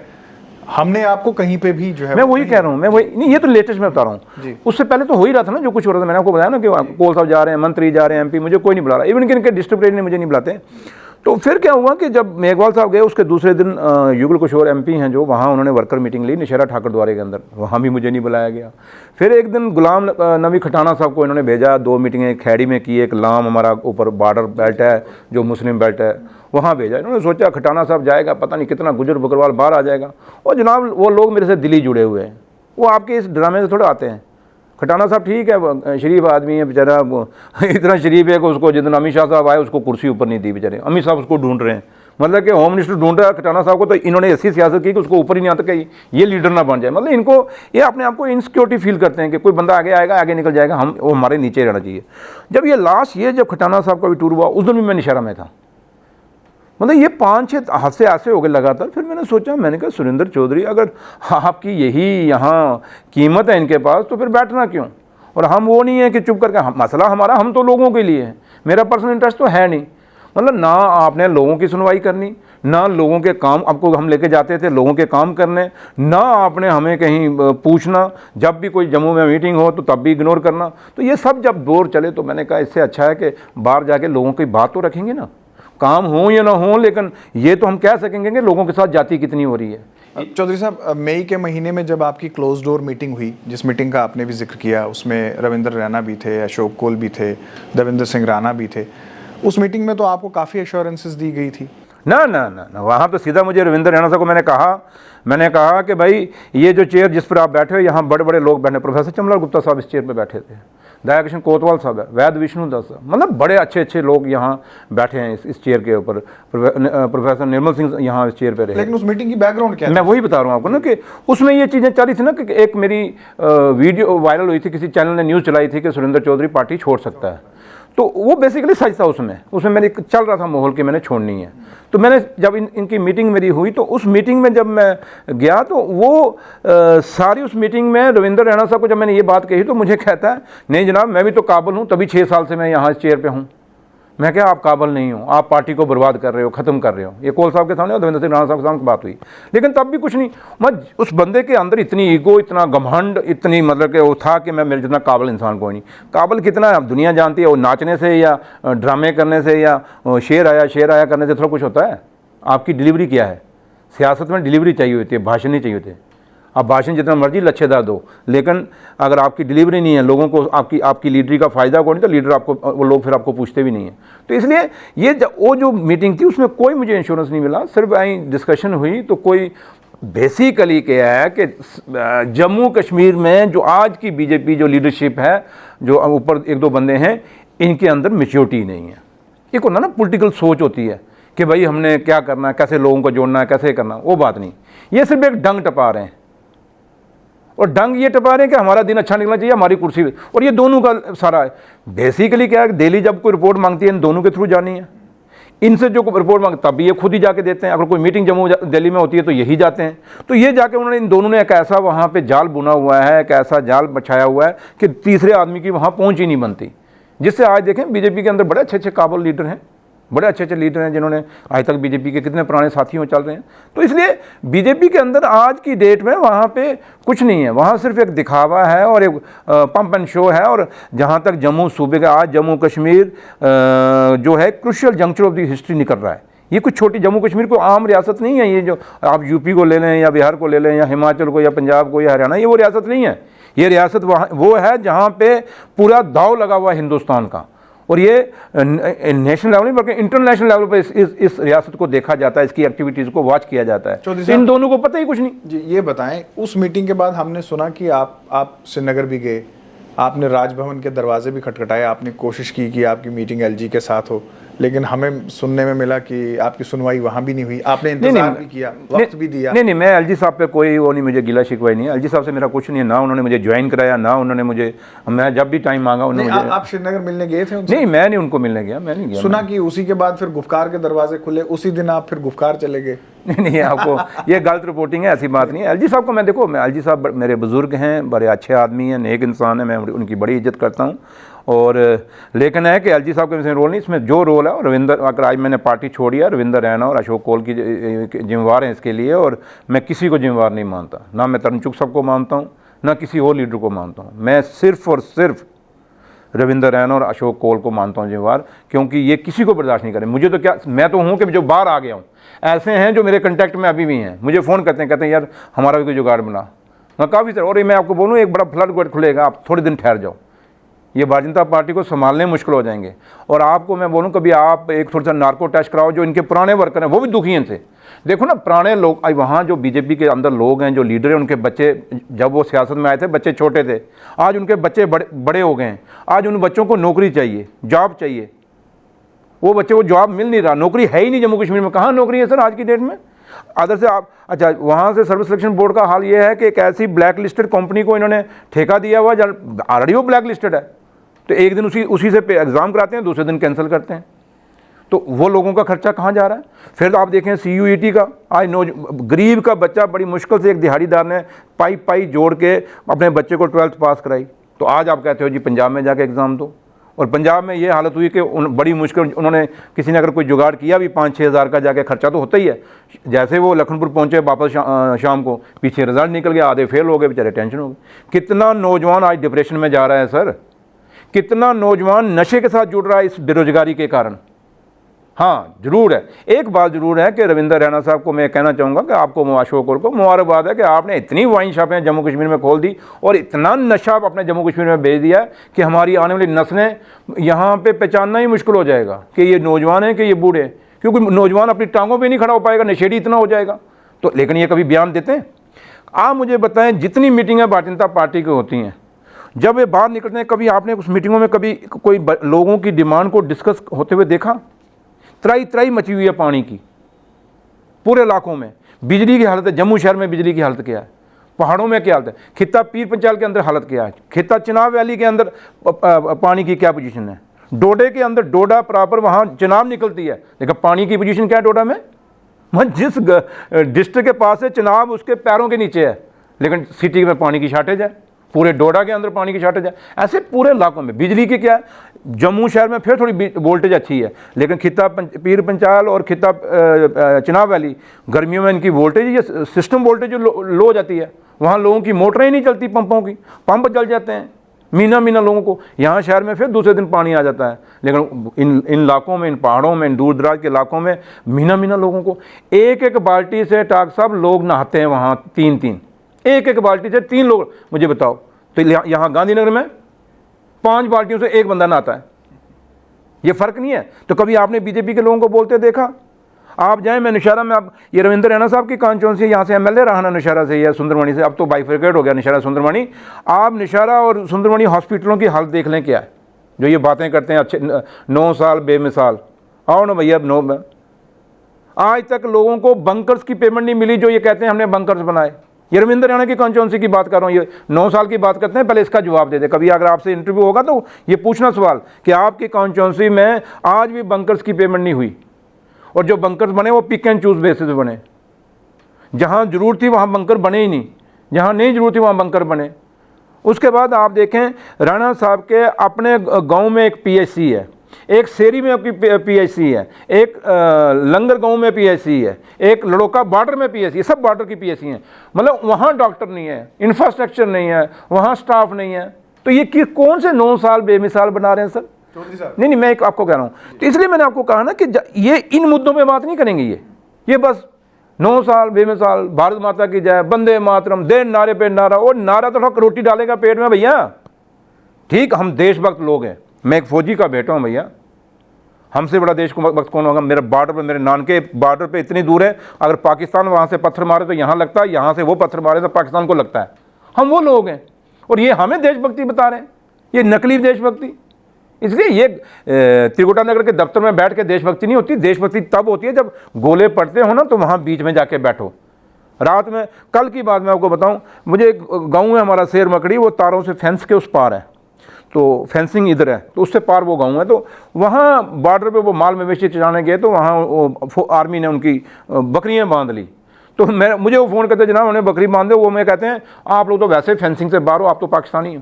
Speaker 1: हमने आपको कहीं पे भी जो है,
Speaker 2: मैं वही कह रहा हूँ, मैं वही नहीं, ये तो लेटेस्ट में बता रहा हूँ, उससे पहले तो हो ही रहा था ना जो कुछ हो रहा था। मैंने आपको बताया ना कि कौल साहब जा रहे हैं, मंत्री जा रहे हैं, MP, मुझे कोई नहीं बुला रहा, इवन कि इनके डिस्ट्रिक्ट ने मुझे नहीं बुलाते। तो फिर क्या हुआ कि जब मेघवाल साहब गए, उसके दूसरे दिन युगल किशोर MP हैं जो, वहाँ उन्होंने वर्कर मीटिंग ली नौशहरा ठाकुर द्वारे के अंदर, वहाँ भी मुझे नहीं बुलाया गया। फिर एक दिन गुलाम नबी खटाना साहब को इन्होंने भेजा, 2 मीटिंगें खैड़ी में की, एक लाम हमारा ऊपर बॉर्डर बेल्ट है जो मुस्लिम बेल्ट है, वहाँ भेजा। इन्होंने सोचा खटाना साहब जाएगा, पता नहीं कितना गुजर बकरवाल बाहर आ जाएगा। और जनाब वो लोग मेरे से दिली जुड़े हुए हैं, वो आपके इस ड्रामे से थोड़ा आते हैं। खटाना साहब ठीक है, शरीफ आदमी है बेचारा, इतना शरीफ है कि उसको जितना अमित शाह साहब आए उसको कुर्सी ऊपर नहीं दी बेचारे, अमित साहब उसको ढूंढ रहे हैं, मतलब कि होम मिनिस्टर ढूंढ रहा है खटाना साहब को, तो इन्होंने ऐसी सियासत की कि उसको ऊपर ही नहीं आता कि ये लीडर ना बन जाए। मतलब इनको ये अपने आप को इनसिक्योरिटी फील करते हैं कि कोई बंदा आगे आएगा, आगे निकल जाएगा, हम वो हमारे नीचे रहना चाहिए। जब ये लास्ट ये जब खटाना साहब का भी टूर हुआ, उस दिन भी मैं निशारा में था। मतलब ये 5-6 हादसे ऐसे हो गए लगातार। फिर मैंने सोचा, मैंने कहा सुरेंद्र चौधरी, अगर आपकी यही यहाँ कीमत है इनके पास, तो फिर बैठना क्यों? और हम वो नहीं है कि चुप करके, मसला हमारा, हम तो लोगों के लिए है, मेरा पर्सनल इंटरेस्ट तो है नहीं। मतलब ना आपने लोगों की सुनवाई करनी, ना लोगों के काम, आपको हम लेके जाते थे लोगों के काम करने, ना आपने हमें कहीं पूछना, जब भी कोई जम्मू में मीटिंग हो तो तब भी इग्नोर करना। तो ये सब जब दौर चले तो मैंने कहा इससे अच्छा है कि बाहर जाके लोगों की बात तो रखेंगे ना, काम हो या ना हो, लेकिन ये तो हम कह सकेंगे कि लोगों के साथ जाति कितनी हो रही है।
Speaker 1: चौधरी साहब, मई के महीने में जब आपकी क्लोज डोर मीटिंग हुई, जिस मीटिंग का आपने भी जिक्र किया, उसमें रविंद्र रैना भी थे, अशोक कोल भी थे, देवेंद्र सिंह राणा भी थे, उस मीटिंग में तो आपको काफ़ी एश्योरेंसेस दी गई थी।
Speaker 2: ना ना ना ना, वहाँ तो सीधा मुझे रविंद्र रैना साहब को मैंने कहा कि भाई ये जो चेयर जिस पर आप बैठे हो, यहाँ बड़े बड़े लोग बैठे, प्रोफेसर चमला गुप्ता साहब इस चेयर पर बैठे थे, दयाकृष्ण कोतवाल साहब है, वैद विष्णुदास साहब, मतलब बड़े अच्छे अच्छे लोग यहाँ बैठे हैं इस चेयर के ऊपर। प्रोफेसर निर्मल सिंह यहाँ इस चेयर पे रहे।
Speaker 1: लेकिन उस मीटिंग की बैकग्राउंड क्या है?
Speaker 2: मैं वही बता रहा हूँ आपको ना कि उसमें ये चीज़ें चली थी ना कि एक मेरी वीडियो वायरल हुई थी, किसी चैनल ने न्यूज़ चलाई थी कि सुरेंद्र चौधरी पार्टी छोड़ सकता है। तो वो बेसिकली सच था। उसमें मेरे चल रहा था माहौल कि मैंने छोड़नी है। तो मैंने जब इनकी मीटिंग मेरी हुई, तो उस मीटिंग में जब मैं गया तो वो सारी उस मीटिंग में रविंद्र रैना साहब को जब मैंने ये बात कही तो मुझे कहता है, नहीं जनाब मैं भी तो काबिल हूँ, तभी 6 साल से मैं यहाँ इस चेयर पे हूँ। मैं क्या, आप काबिल नहीं हो, आप पार्टी को बर्बाद कर रहे हो, ख़त्म कर रहे हो। ये कोल साहब के सामने और देवेंद्र सिंह राणा साहब के सामने बात हुई, लेकिन तब भी कुछ नहीं। मैं उस बंदे के अंदर इतनी ईगो, इतना घमंड, इतनी मतलब कि वो था कि मैं मेरे जितना काबिल इंसान कोई नहीं। काबिल कितना है अब दुनिया जानती है, वो नाचने से या ड्रामे करने से या शेर आया करने से थोड़ा कुछ होता है। आपकी डिलीवरी क्या है? सियासत में डिलीवरी चाहिए होती है, भाषण नहीं चाहिए होते। आप भाषण जितना मर्जी लच्छेदार दो, लेकिन अगर आपकी डिलीवरी नहीं है, लोगों को आपकी लीडरी का फ़ायदा को नहीं, तो लीडर आपको, वो लोग फिर आपको पूछते भी नहीं है। तो इसलिए ये वो जो मीटिंग थी उसमें कोई मुझे इंश्योरेंस नहीं मिला। सिर्फ आई डिस्कशन हुई तो कोई बेसिकली क्या है कि जम्मू कश्मीर में जो आज की बीजेपी जो लीडरशिप है, जो ऊपर 1-2 बंदे हैं, इनके अंदर मैच्योरिटी नहीं है। एक होता ना पॉलिटिकल सोच होती है कि भाई हमने क्या करना है, कैसे लोगों को जोड़ना है, कैसे करना, वो बात नहीं। ये सिर्फ एक डंग टपा रहे हैं, और डंग ये टपा रहे हैं कि हमारा दिन अच्छा निकलना चाहिए, हमारी कुर्सी, और ये दोनों का सारा है। बेसिकली क्या है, दिल्ली जब कोई रिपोर्ट मांगती है इन दोनों के थ्रू जानी है। इनसे जो रिपोर्ट मांगता तब ये खुद ही जाके देते हैं। अगर कोई मीटिंग जम्मू दिल्ली में होती है तो यही जाते हैं। तो ये जाके उन्होंने, इन दोनों ने एक ऐसा वहाँ पे जाल बुना हुआ है, एक ऐसा जाल बिछाया हुआ है कि तीसरे आदमी की वहाँ पहुँच ही नहीं बनती। जिससे आज देखें बीजेपी के अंदर बड़े अच्छे अच्छे काबिल लीडर हैं, बड़े अच्छे अच्छे लीडर हैं जिन्होंने आज तक बीजेपी के कितने पुराने साथियों चल रहे हैं। तो इसलिए बीजेपी के अंदर आज की डेट में वहाँ पे कुछ नहीं है, वहाँ सिर्फ एक दिखावा है और एक पंप एंड शो है। और जहाँ तक जम्मू सूबे का, आज जम्मू कश्मीर जो है crucial juncture of the history निकल रहा है। ये कुछ छोटी, जम्मू कश्मीर को आम रियासत नहीं है। ये जो आप यूपी को ले लें या बिहार को ले लें या हिमाचल को या पंजाब को या हरियाणा, ये वो रियासत नहीं है। ये रियासत वहाँ वो है जहाँ पे पूरा दाव लगा हुआ है हिंदुस्तान का। और ये नेशनल लेवल नहीं बल्कि इंटरनेशनल लेवल पर इस रियासत को देखा जाता है, इसकी एक्टिविटीज़ को वॉच किया जाता है। तो इन दोनों को पता ही कुछ नहीं।
Speaker 1: जी, ये बताएं, उस मीटिंग के बाद हमने सुना कि आप श्रीनगर भी गए, आपने राजभवन के दरवाजे भी खटखटाए, आपने कोशिश की कि आपकी मीटिंग एलजी के साथ हो, लेकिन हमें सुनने में मिला कि आपकी सुनवाई वहाँ भी नहीं हुई। आपने इंतजार भी किया, वक्त भी दिया।
Speaker 2: नहीं, मैं एलजी साहब पे कोई वो नहीं, मुझे गिला शिकवा नहीं है। एलजी साहब से मेरा कुछ नहीं है, ना उन्होंने मुझे ज्वाइन कराया, ना उन्होंने मुझे, मैं जब भी टाइम मांगा उन्होंने मुझे।
Speaker 1: आप श्रीनगर मिलने गए थे उनसे?
Speaker 2: नहीं, मैं नहीं उनको मिलने गया, मैं नहीं गया।
Speaker 1: सुना कि उसी के बाद फिर गुफकार के दरवाजे खुले, उसी दिन आप फिर गुफकार चले गए।
Speaker 2: नहीं, आपको ये गलत रिपोर्टिंग है, ऐसी बात नहीं है। एलजी साहब को मैं, देखो, मैं एलजी साहब मेरे बुजुर्ग हैं, बड़े अच्छे आदमी हैं, नेक इंसान है, मैं उनकी बड़ी इज्जत करता हूँ। और लेकिन है कि एलजी साहब का इसमें रोल नहीं, इसमें जो रोल है, और रविंदर, अगर आज मैंने पार्टी छोड़ी है, रविंद्र रैना और अशोक कोल की जिम्मेवार हैं इसके लिए। और मैं किसी को जिम्मेवार नहीं मानता, ना मैं तरुण साहब को मानता हूँ, ना किसी और लीडर को मानता हूँ। मैं सिर्फ और सिर्फ रविंद्र रैना और अशोक कोल को मानता हूँ जिम्मेवार, क्योंकि ये किसी को बर्दाश्त नहीं करें। मुझे तो क्या, मैं तो हूँ कि जो बाहर आ गया हूँ, ऐसे हैं जो मेरे कंटेक्ट में अभी भी हैं, मुझे फ़ोन करते हैं यार हमारा भी कोई जुगाड़ बना। मैं काफ़ी सर, और ये मैं आपको बोलूँ, एक बड़ा फ्लड गेट खुलेगा, आप थोड़े दिन ठहर जाओ, ये भारतीय जनता पार्टी को संभालने मुश्किल हो जाएंगे। और आपको मैं बोलूँ, कभी आप एक थोड़ा सा नार्को टेस्ट कराओ, जो इनके पुराने वर्कर हैं वो भी दुखी हैं इनसे। देखो ना, पुराने लोग वहाँ जो बीजेपी के अंदर लोग हैं, जो लीडर हैं, उनके बच्चे जब वो सियासत में आए थे बच्चे छोटे थे, आज उनके बच्चे बड़े हो गए हैं। आज उन बच्चों को नौकरी चाहिए, जॉब चाहिए। वो बच्चे को जॉब मिल नहीं रहा, नौकरी है ही नहीं जम्मू कश्मीर में। कहाँ नौकरी है सर आज की डेट में? अदर से आप अच्छा, वहाँ से सर्विस सिलेक्शन बोर्ड का हाल ये है कि एक ऐसी ब्लैक लिस्टेड कंपनी को इन्होंने ठेका दिया हुआ, ऑलरेडी वो ब्लैक लिस्टेड है, तो एक दिन उसी से एग्ज़ाम कराते हैं, दूसरे दिन कैंसिल करते हैं। तो वो लोगों का खर्चा कहाँ जा रहा है? फिर तो आप देखें CUET का, आज गरीब का बच्चा बड़ी मुश्किल से एक दिहाड़ीदार ने पाई जोड़ के अपने बच्चे को 12th पास कराई, तो आज आप कहते हो जी पंजाब में जाके एग्ज़ाम दो। और पंजाब में ये हालत हुई कि बड़ी मुश्किल, उन्होंने किसी ने अगर कोई जुगाड़ किया भी 5-6 हज़ार का, जाके खर्चा तो होता ही है। जैसे वो लखनपुर पहुँचे वापस शाम को, पीछे रिजल्ट निकल गया, आधे फेल हो गए बेचारे, टेंशन हो गई। कितना नौजवान आज डिप्रेशन में जा रहा है सर, कितना नौजवान नशे के साथ जुड़ रहा है इस बेरोजगारी के कारण। हाँ ज़रूर है, एक बात ज़रूर है कि रविंदर रैना साहब को मैं कहना चाहूँगा कि आपको, अशोक को मुबारकबाद है कि आपने इतनी वाइन शॉपें जम्मू कश्मीर में खोल दी और इतना नशा अपने जम्मू कश्मीर में भेज दिया कि हमारी आने वाली नस्लें यहाँ पे पहचानना ही मुश्किल हो जाएगा कि ये नौजवान है कि ये बूढ़े, क्योंकि नौजवान अपनी टांगों पर नहीं खड़ा हो पाएगा, नशेड़ी इतना हो जाएगा। तो लेकिन ये कभी बयान देते हैं? आप मुझे बताएं, जितनी मीटिंगें भारतीय जनता पार्टी की होती हैं, जब ये बाहर निकलते हैं, कभी आपने उस मीटिंगों में कभी कोई लोगों की डिमांड को डिस्कस होते हुए देखा? त्राई मची हुई है पानी की पूरे इलाकों में। बिजली की हालत है, जम्मू शहर में बिजली की हालत क्या है, पहाड़ों में क्या हालत है, खित्ता पीर पंचाल के अंदर हालत क्या है, खित्ता चिनाब वैली के अंदर पानी की क्या पोजीशन है, डोडे के अंदर, डोडा प्रॉपर वहाँ चिनाब निकलती है, लेकिन पानी की पोजीशन क्या है डोडा में? वहाँ जिस डिस्ट्रिक्ट के पास है चिनाब उसके पैरों के नीचे है, लेकिन सिटी में पानी की शार्टेज है, पूरे डोडा के अंदर पानी की शार्टेज है। ऐसे पूरे इलाकों में बिजली की क्या है, जम्मू शहर में फिर थोड़ी वोल्टेज अच्छी है, लेकिन खित्ता पीर पंचाल और खित्ता चिनाब वैली गर्मियों में इनकी वोल्टेज, ये सिस्टम वोल्टेज लो हो जाती है, वहाँ लोगों की मोटरें ही नहीं चलती, पंपों की पंप जल जाते हैं महीना लोगों को। यहाँ शहर में फिर दूसरे दिन पानी आ जाता है, लेकिन इन इलाकों में, इन पहाड़ों में, इन दूर दराज के इलाकों में महीना लोगों को एक बाल्टी से टाक साहब लोग नहाते हैं वहाँ, 3-3 एक बाल्टी से 3 लोग। मुझे बताओ, तो यहाँ गांधीनगर में 5 बाल्टियों से एक बंदा नहाता है, ये फ़र्क नहीं है? तो कभी आपने बीजेपी के लोगों को बोलते देखा? आप जाएं, मैं निशारा में, आप ये रविंदर रैना साहब की कॉन्स्टिट्यूंसी, यहाँ से MLA रहा ना निशारा से या सुंदरमणि से, अब तो बाइफरकेट हो गया निशारा सुंदरमणि। आप निशारा और सुंदरमणि हॉस्पिटलों की हालत देख लें क्या है, जो ये बातें करते हैं अच्छे 9 साल बेमिसाल। आओ ना भैया, आज तक लोगों को बंकर्स की पेमेंट नहीं मिली, जो ये कहते हैं हमने बंकर्स बनाए। ये रविंदर रैना की कॉन्स्टिट्यूंसी की बात कर रहा हूँ, ये 9 साल की बात करते हैं, पहले इसका जवाब दे दे। कभी अगर आपसे इंटरव्यू होगा तो ये पूछना सवाल कि आपकी कॉन्स्टिट्यूंसी में आज भी बंकर्स की पेमेंट नहीं हुई, और जो बंकर्स बने वो पिक एंड चूज बेसिस पे बने, जहाँ जरूरत थी वहाँ बंकर बने ही नहीं, जहाँ नहीं जरूरत थी वहाँ बंकर बने। उसके बाद आप देखें, राणा साहब के अपने गाँव में एक PHC है, एक सेरी में आपकी PHC है, एक लंगर गांव में PHC है, एक लड़ोका बॉर्डर में PHC है, सब बॉर्डर की PHC हैं। मतलब वहाँ डॉक्टर नहीं है, इंफ्रास्ट्रक्चर नहीं है, वहाँ स्टाफ नहीं है, तो ये कौन से 9 साल बेमिसाल बना रहे हैं सर? नहीं, मैं एक आपको कह रहा हूँ, तो इसलिए मैंने आपको कहा ना कि ये इन मुद्दों पर बात नहीं करेंगे, ये बस 9 साल बेमिसाल, भारत माता की जय, वंदे मातरम, दे नारे पे नारा, और नारा तो रोटी डालेगा पेट में भैया। ठीक, हम देशभक्त लोग हैं, मैं एक फौजी का बेटा हूँ भैया, हमसे बड़ा देश को वक्त कौन होगा? मेरे बॉर्डर पर, मेरे नानके बॉर्डर पे इतनी दूर है, अगर पाकिस्तान वहाँ से पत्थर मारे तो यहाँ लगता है, यहाँ से वो पत्थर मारे तो पाकिस्तान को लगता है। हम वो लोग हैं, और ये हमें देशभक्ति बता रहे हैं, ये नकली देशभक्ति। इसलिए ये त्रिकुटा नगर के दफ्तर में बैठ के देशभक्ति नहीं होती, देशभक्ति तब होती है जब गोले पड़ते हो ना, तो वहाँ बीच में जाके बैठो। रात में, कल की बात मैं आपको बताऊँ, मुझे एक गाँव है हमारा शेर मकड़ी, वो तारों से फेंस के उस पार है, तो फेंसिंग इधर है, तो उससे पार वो गाँव है, तो वहाँ बॉर्डर पे वो माल मवेशी चराने गए, तो वहाँ आर्मी ने उनकी बकरियाँ बांध ली। तो मुझे वो फ़ोन करते, जनाब उन्हें बकरी बांधे, वो मैं कहते हैं आप लोग तो वैसे फेंसिंग से बाहर हो, आप तो पाकिस्तानी हो।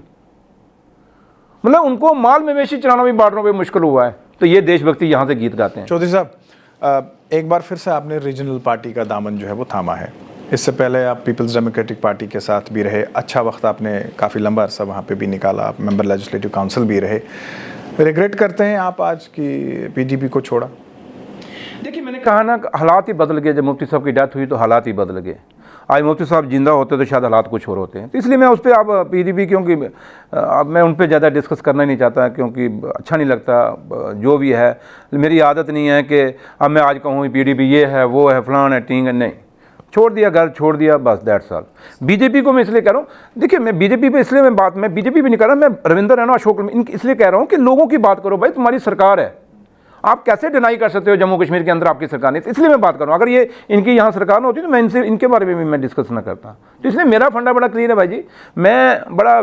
Speaker 2: मतलब उनको माल मवेशी चराना भी बॉर्डरों पर मुश्किल हुआ है, तो ये देशभक्ति यहाँ से गीत गाते हैं।
Speaker 1: चौधरी साहब, एक बार फिर से आपने रीजनल पार्टी का दामन जो है वो थामा है। इससे पहले आप पीपल्स डेमोक्रेटिक पार्टी के साथ भी रहे, अच्छा वक्त आपने काफ़ी लंबा अरसा वहाँ पे भी निकाला, आप मेंबर लेजिस्लेटिव काउंसिल भी रहे। रिग्रेट करते हैं आप आज की PDP को छोड़ा?
Speaker 2: देखिए, मैंने कहा ना, हालात ही बदल गए। जब मुफ्ती साहब की डेथ हुई तो हालात ही बदल गए। आज मुफ्ती साहब जिंदा होते तो शायद हालात कुछ और होते हैं। तो इसलिए मैं उस पर अब PDP, क्योंकि अब मैं उन पर ज़्यादा डिस्कस करना ही नहीं चाहता, क्योंकि अच्छा नहीं लगता। जो भी है, मेरी आदत नहीं है कि अब मैं आज कहूँ PDP ये है, वो है, फलान है, टींग है, नहीं। छोड़ दिया, घर छोड़ दिया, बस दैट्स ऑल। बीजेपी को मैं इसलिए कह रहा हूँ, देखिए मैं बीजेपी पे इसलिए मैं बीजेपी भी नहीं कर रहा, मैं रविंदर रैना, अशोक इसलिए कह रहा हूँ कि लोगों की बात करो भाई, तुम्हारी सरकार है, आप कैसे डिनाई कर सकते हो जम्मू कश्मीर के अंदर आपकी सरकार नहीं? तो इसलिए मैं बात कर रहा हूँ, अगर ये इनकी यहाँ सरकार होती तो मैं इनसे इनके बारे में भी मैं डिस्कस ना करता। तो इसलिए मेरा फंडा बड़ा क्लियर है भाई जी। मैं बड़ा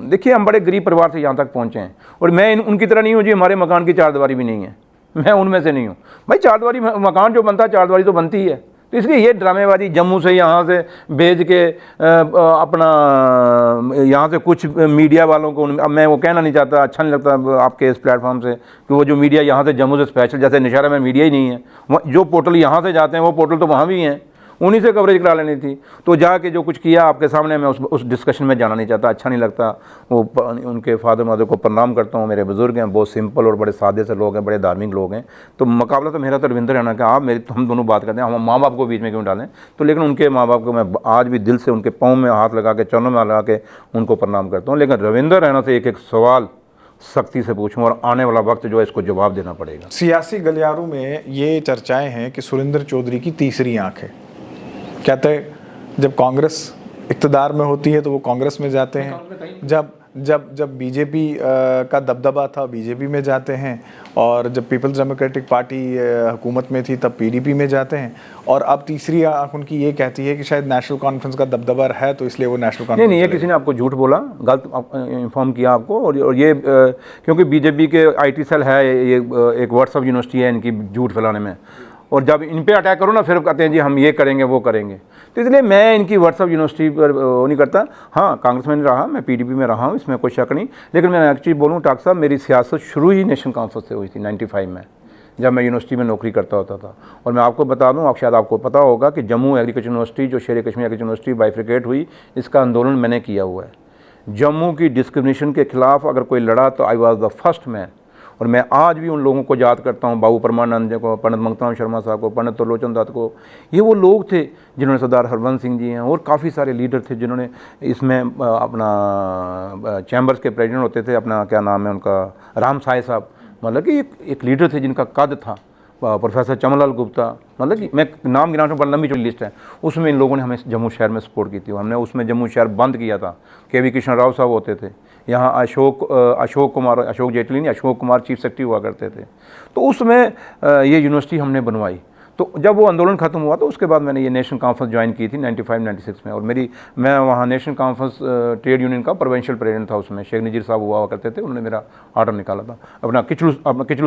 Speaker 2: देखिए, हम बड़े गरीब परिवार से यहाँ तक पहुँचे हैं, और मैं उनकी तरह नहीं हूँ जी हमारे मकान की चारदीवारी भी नहीं है, मैं उनमें से नहीं हूँ भाई। चारदीवारी मकान जो बनता है चारदीवारी तो बनती ही है। तो इसलिए ये ड्रामेबाजी जम्मू से यहाँ से भेज के अपना यहाँ से कुछ मीडिया वालों को, अब मैं वो कहना नहीं चाहता, अच्छा नहीं लगता आपके इस प्लेटफॉर्म से कि वो जो मीडिया यहाँ से जम्मू से स्पेशल, जैसे निशारा में मीडिया ही नहीं है, जो पोर्टल यहाँ से जाते हैं वो पोर्टल तो वहाँ भी हैं, उन्हीं से कवरेज करा लेनी थी। तो जाके जो कुछ किया आपके सामने, मैं उस डिस्कशन में जाना नहीं चाहता, अच्छा नहीं लगता। वो उनके फादर मदर को प्रणाम करता हूँ, मेरे बुजुर्ग हैं, बहुत सिंपल और बड़े सादे से लोग हैं, बड़े धार्मिक लोग हैं। तो मुकाबला तो मेरा तो रविंद्र रैना का, आप मेरी तो हम दोनों बात करते हैं, हम माँ बाप को बीच में क्यों डालें? तो लेकिन उनके माँ बाप को मैं आज भी दिल से उनके पाँव में हाथ लगा के, चरणों में लगा के उनको प्रणाम करता हूँ। लेकिन रविंद्र रैना से एक एक सवाल सख्ती से पूछूं, और आने वाला वक्त जो है इसको जवाब देना पड़ेगा।
Speaker 1: सियासी गलियारों में ये चर्चाएं हैं कि सुरेंद्र चौधरी की तीसरी आंख है। कहते हैं जब कांग्रेस इक़्तिदार में होती है तो वो कांग्रेस में जाते हैं, जब बीजेपी का दबदबा था बीजेपी में जाते हैं, और जब पीपल्स डेमोक्रेटिक पार्टी हुकूमत में थी तब पीडीपी में जाते हैं, और अब तीसरी आंख उनकी ये कहती है कि शायद नेशनल कॉन्फ्रेंस का दबदबा है तो इसलिए वो नेशनल कॉन्फ्रेंस।
Speaker 2: नहीं, ये किसी ने आपको झूठ बोला, गलत इन्फॉर्म किया आपको। और ये क्योंकि बीजेपी के आईटी सेल है, ये एक व्हाट्सएप यूनिवर्सिटी है इनकी झूठ फैलाने में, और जब इन पे अटैक करो ना फिर कहते हैं जी हम ये करेंगे वो करेंगे। तो इसलिए मैं इनकी व्हाट्सएप यूनिवर्सिटी पर वो नहीं करता। हाँ, कांग्रेस में नहीं रहा, मैं पीडीपी में रहा हूँ, इसमें कोई शक नहीं। लेकिन मैं एक्चुअली बोलूँ डॉक्टर साहब, मेरी सियासत शुरू ही नेशनल कॉन्फ्रेंस से हुई थी 95 में, जब मैं यूनिवर्सिटी में नौकरी करता होता था। और मैं आपको बता दूँ, शायद आपको पता होगा कि जम्मू एग्रीकल्चर यूनिवर्सिटी, जो शेर कश्मीर एग्रीकल्चर यूनिवर्सिटी बाइफ्रिकेट हुई, इसका आंदोलन मैंने किया हुआ है। जम्मू की डिस्क्रिमिनेशन के खिलाफ अगर कोई लड़ा तो I was the first man. और मैं आज भी उन लोगों को याद करता हूँ, बाबू परमानंद को, पंडित मंगतराम शर्मा साहब को, पंडित त्रिलोचन दत्त को। ये वो लोग थे जिन्होंने, सरदार हरवंश सिंह जी हैं, और काफ़ी सारे लीडर थे जिन्होंने इसमें अपना चैम्बर्स के प्रेसिडेंट होते थे, अपना क्या नाम है उनका, राम साय साहब, मतलब कि एक लीडर थे जिनका कद था। प्रोफेसर चमनलाल गुप्ता, मतलब कि मैं नाम गिना रहा हूँ पर लंबी चौड़ी लिस्ट है। उसमें इन लोगों ने हमें जम्मू शहर में सपोर्ट की थी। हमने उसमें जम्मू शहर बंद किया था। के वी कृष्ण राव साहब होते थे यहाँ, अशोक जेटली नहीं, अशोक कुमार चीफ सेक्रेटरी हुआ करते थे। तो उसमें ये यूनिवर्सिटी हमने बनवाई। तो जब वो आंदोलन ख़त्म हुआ तो उसके बाद मैंने ये नेशनल कॉन्फ्रेंस ज्वाइन की थी 95-96 में। और मैं वहाँ नेशनल कॉन्फ्रेंस ट्रेड यूनियन का प्रोविंशियल प्रेसिडेंट था। उसमें शेख नज़ीर साहब हुआ करते थे, उन्होंने मेरा आर्डर निकाला था। अपना किचलू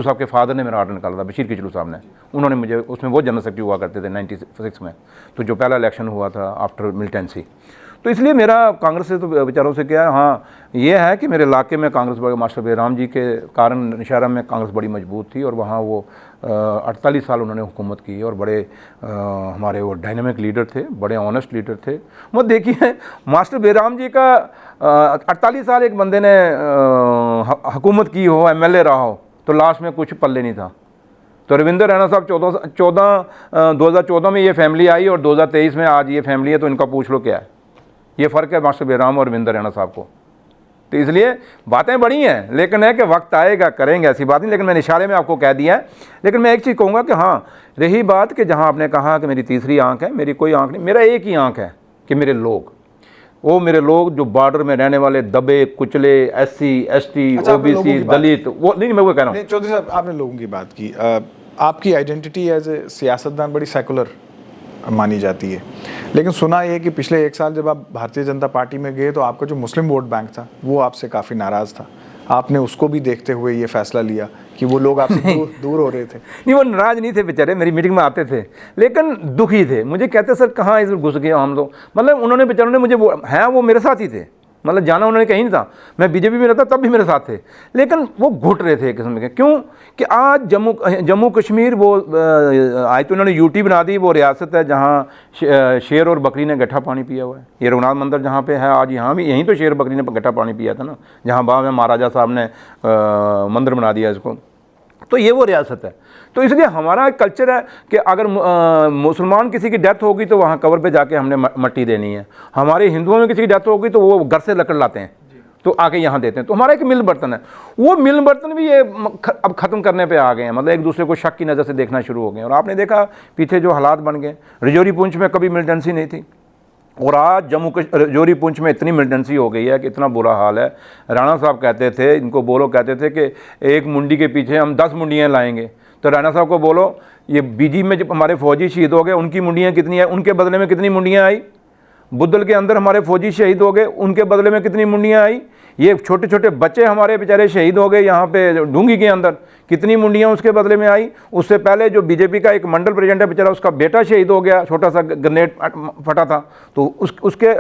Speaker 2: साहब के फादर ने मेरा आर्डर निकाला था, बशीर किचलू साहब ने, उन्होंने मुझे, उसमें वो जनरल सेक्रेटरी हुआ करते थे 96 में, तो जो पहला इलेक्शन हुआ था आफ्टर मिलिटेंसी। तो इसलिए मेरा कांग्रेस से तो विचारों से क्या है, हाँ ये है कि मेरे इलाके में कांग्रेस मास्टर बेराम जी के कारण निशारा में कांग्रेस बड़ी मजबूत थी, और वहाँ वो 48 साल उन्होंने हुकूमत की, और बड़े हमारे वो डायनामिक लीडर थे, बड़े ऑनेस्ट लीडर थे। मतलब देखिए, मास्टर बेराम जी का 48 साल एक बंदे ने हुकूमत की हो, MLA रहा हो, तो लास्ट में कुछ पल्ले नहीं था। तो रविंद्र रैना साहब 2014 में ये फैमिली आई, और 2023 में आज ये फैमिली है, तो इनका पूछ लो क्या है। ये फ़र्क है मास्टर बेराम और रविंद्र रैना साहब को। तो इसलिए बातें बड़ी हैं, लेकिन है कि वक्त आएगा करेंगे, ऐसी बात नहीं। लेकिन मैंने इशारे में आपको कह दिया है। लेकिन मैं एक चीज़ कहूँगा कि हाँ, रही बात कि जहाँ आपने कहा कि मेरी तीसरी आंख है, मेरी कोई आंख नहीं, मेरा एक ही आंख है कि मेरे लोग, वो मेरे लोग जो बॉर्डर में रहने वाले दबे कुचले, SC ST OBC दलित, वो नहीं, मैं वो कह रहा हूँ।
Speaker 1: चौधरी साहब, आपने लोगों की बात की, आपकी आइडेंटिटी एज ए सियासतदान बड़ी सेकुलर मानी जाती है, लेकिन सुना ये कि पिछले 1 साल जब आप भारतीय जनता पार्टी में गए तो आपका जो मुस्लिम वोट बैंक था वो आपसे काफ़ी नाराज़ था। आपने उसको भी देखते हुए ये फैसला लिया कि वो लोग आपसे दूर हो रहे थे।
Speaker 2: नहीं, वो नाराज़ नहीं थे बेचारे, मेरी मीटिंग में आते थे, लेकिन दुखी थे। मुझे कहते सर कहाँ इस घुस गए हम लोग, मतलब उन्होंने बेचारों ने मुझे, वो मेरे साथ ही थे, मतलब जाना उन्होंने कहीं नहीं था। मैं बीजेपी में रहता तब भी मेरे साथ थे, लेकिन वो घुट रहे थे एक किस्म के। क्यों कि आज जम्मू कश्मीर वो आज तो उन्होंने UT बना दी, वो रियासत है जहाँ शेर और बकरी ने गट्ठा पानी पिया हुआ है। ये रघुनाथ मंदिर जहाँ पे है आज, यहाँ भी यहीं तो शेर बकरी ने गट्ठा पानी पिया था ना, जहाँ बाद में महाराजा साहब ने मंदिर बना दिया इसको। तो ये वो रियासत है। तो इसलिए हमारा कल्चर है कि अगर मुसलमान किसी की डेथ होगी तो वहाँ कब्र पे जाके हमने मट्टी देनी है। हमारे हिंदुओं में किसी की डेथ होगी तो वो घर से लकड़ लाते हैं, तो आके यहाँ देते हैं। तो हमारा एक मिल बर्तन है, वो मिल बर्तन भी ये अब ख़त्म करने पे आ गए हैं। मतलब एक दूसरे को शक की नज़र से देखना शुरू हो गए। और आपने देखा पीछे जो हालात बन गए, रजौरी पुंछ में कभी मिलिटेंसी नहीं थी, और आज जम्मू राजौरी पुंछ में इतनी मिलिटेंसी हो गई है कि इतना बुरा हाल है। राणा साहब कहते थे, इनको बोलो, कहते थे कि एक मुंडी के पीछे हम 10 मुंडियाँ लाएंगे। तो राणा साहब को बोलो, ये बीजी में जब हमारे फौजी शहीद हो गए उनकी मुंडियाँ कितनी है, उनके बदले में कितनी मुंडियाँ आई। बुद्धल के अंदर हमारे फौजी शहीद हो गए, उनके बदले में कितनी मुंडियाँ आई। ये छोटे छोटे बच्चे हमारे बेचारे शहीद हो गए यहाँ पे ढूंगी के अंदर, कितनी मुंडियाँ उसके बदले में आई। उससे पहले जो बीजेपी का एक मंडल प्रेसिडेंट है बेचारा, उसका बेटा शहीद हो गया, छोटा सा ग्रेनेड फटा था, तो उसके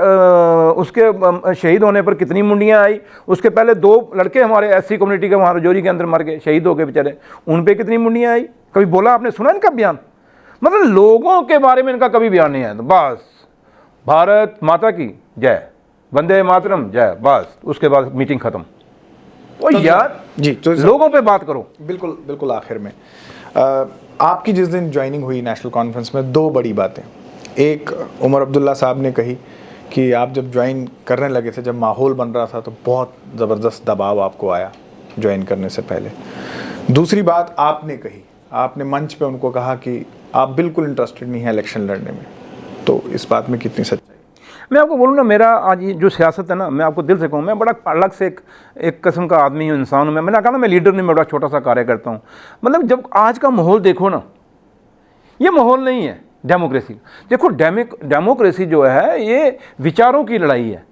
Speaker 2: शहीद होने पर कितनी मुंडियाँ आई। उसके पहले 2 लड़के हमारे SC कम्युनिटी के वहाँ राजौरी के अंदर मर गए, शहीद हो गए बेचारे, उन पर कितनी मुंडियाँ आई। कभी बोला आपने, सुना इनका बयान? मतलब लोगों के बारे में इनका कभी बयान नहीं आया। तो बस भारत माता की जय, वंदे मातरम जय, बस उसके बाद मीटिंग खत्म। ओ यार
Speaker 1: जी, तो
Speaker 2: लोगों पे बात करो।
Speaker 1: बिल्कुल बिल्कुल। आखिर में आपकी जिस दिन ज्वाइनिंग हुई नेशनल कॉन्फ्रेंस में, 2 बड़ी बातें। एक, उमर अब्दुल्ला साहब ने कही कि आप जब ज्वाइन करने लगे थे, जब माहौल बन रहा था, तो बहुत ज़बरदस्त दबाव आपको आया ज्वाइन करने से पहले। दूसरी बात आपने कही, आपने मंच पे उनको कहा कि आप बिल्कुल इंटरेस्टेड नहीं हैं इलेक्शन लड़ने में। तो इस बात में कितनी सच्चाई?
Speaker 2: मैं आपको बोलूँ ना, मेरा आज ये जो सियासत है ना, मैं आपको दिल से कहूँ, मैं बड़ा अलग से एक किस्म का आदमी हूँ, इंसान हूँ। मैंने कहा ना, मैं लीडर नहीं, मैं बड़ा छोटा सा कार्य करता हूँ। मतलब जब आज का माहौल देखो ना, ये माहौल नहीं है डेमोक्रेसी। देखो डेमोक्रेसी जो है ये विचारों की लड़ाई है,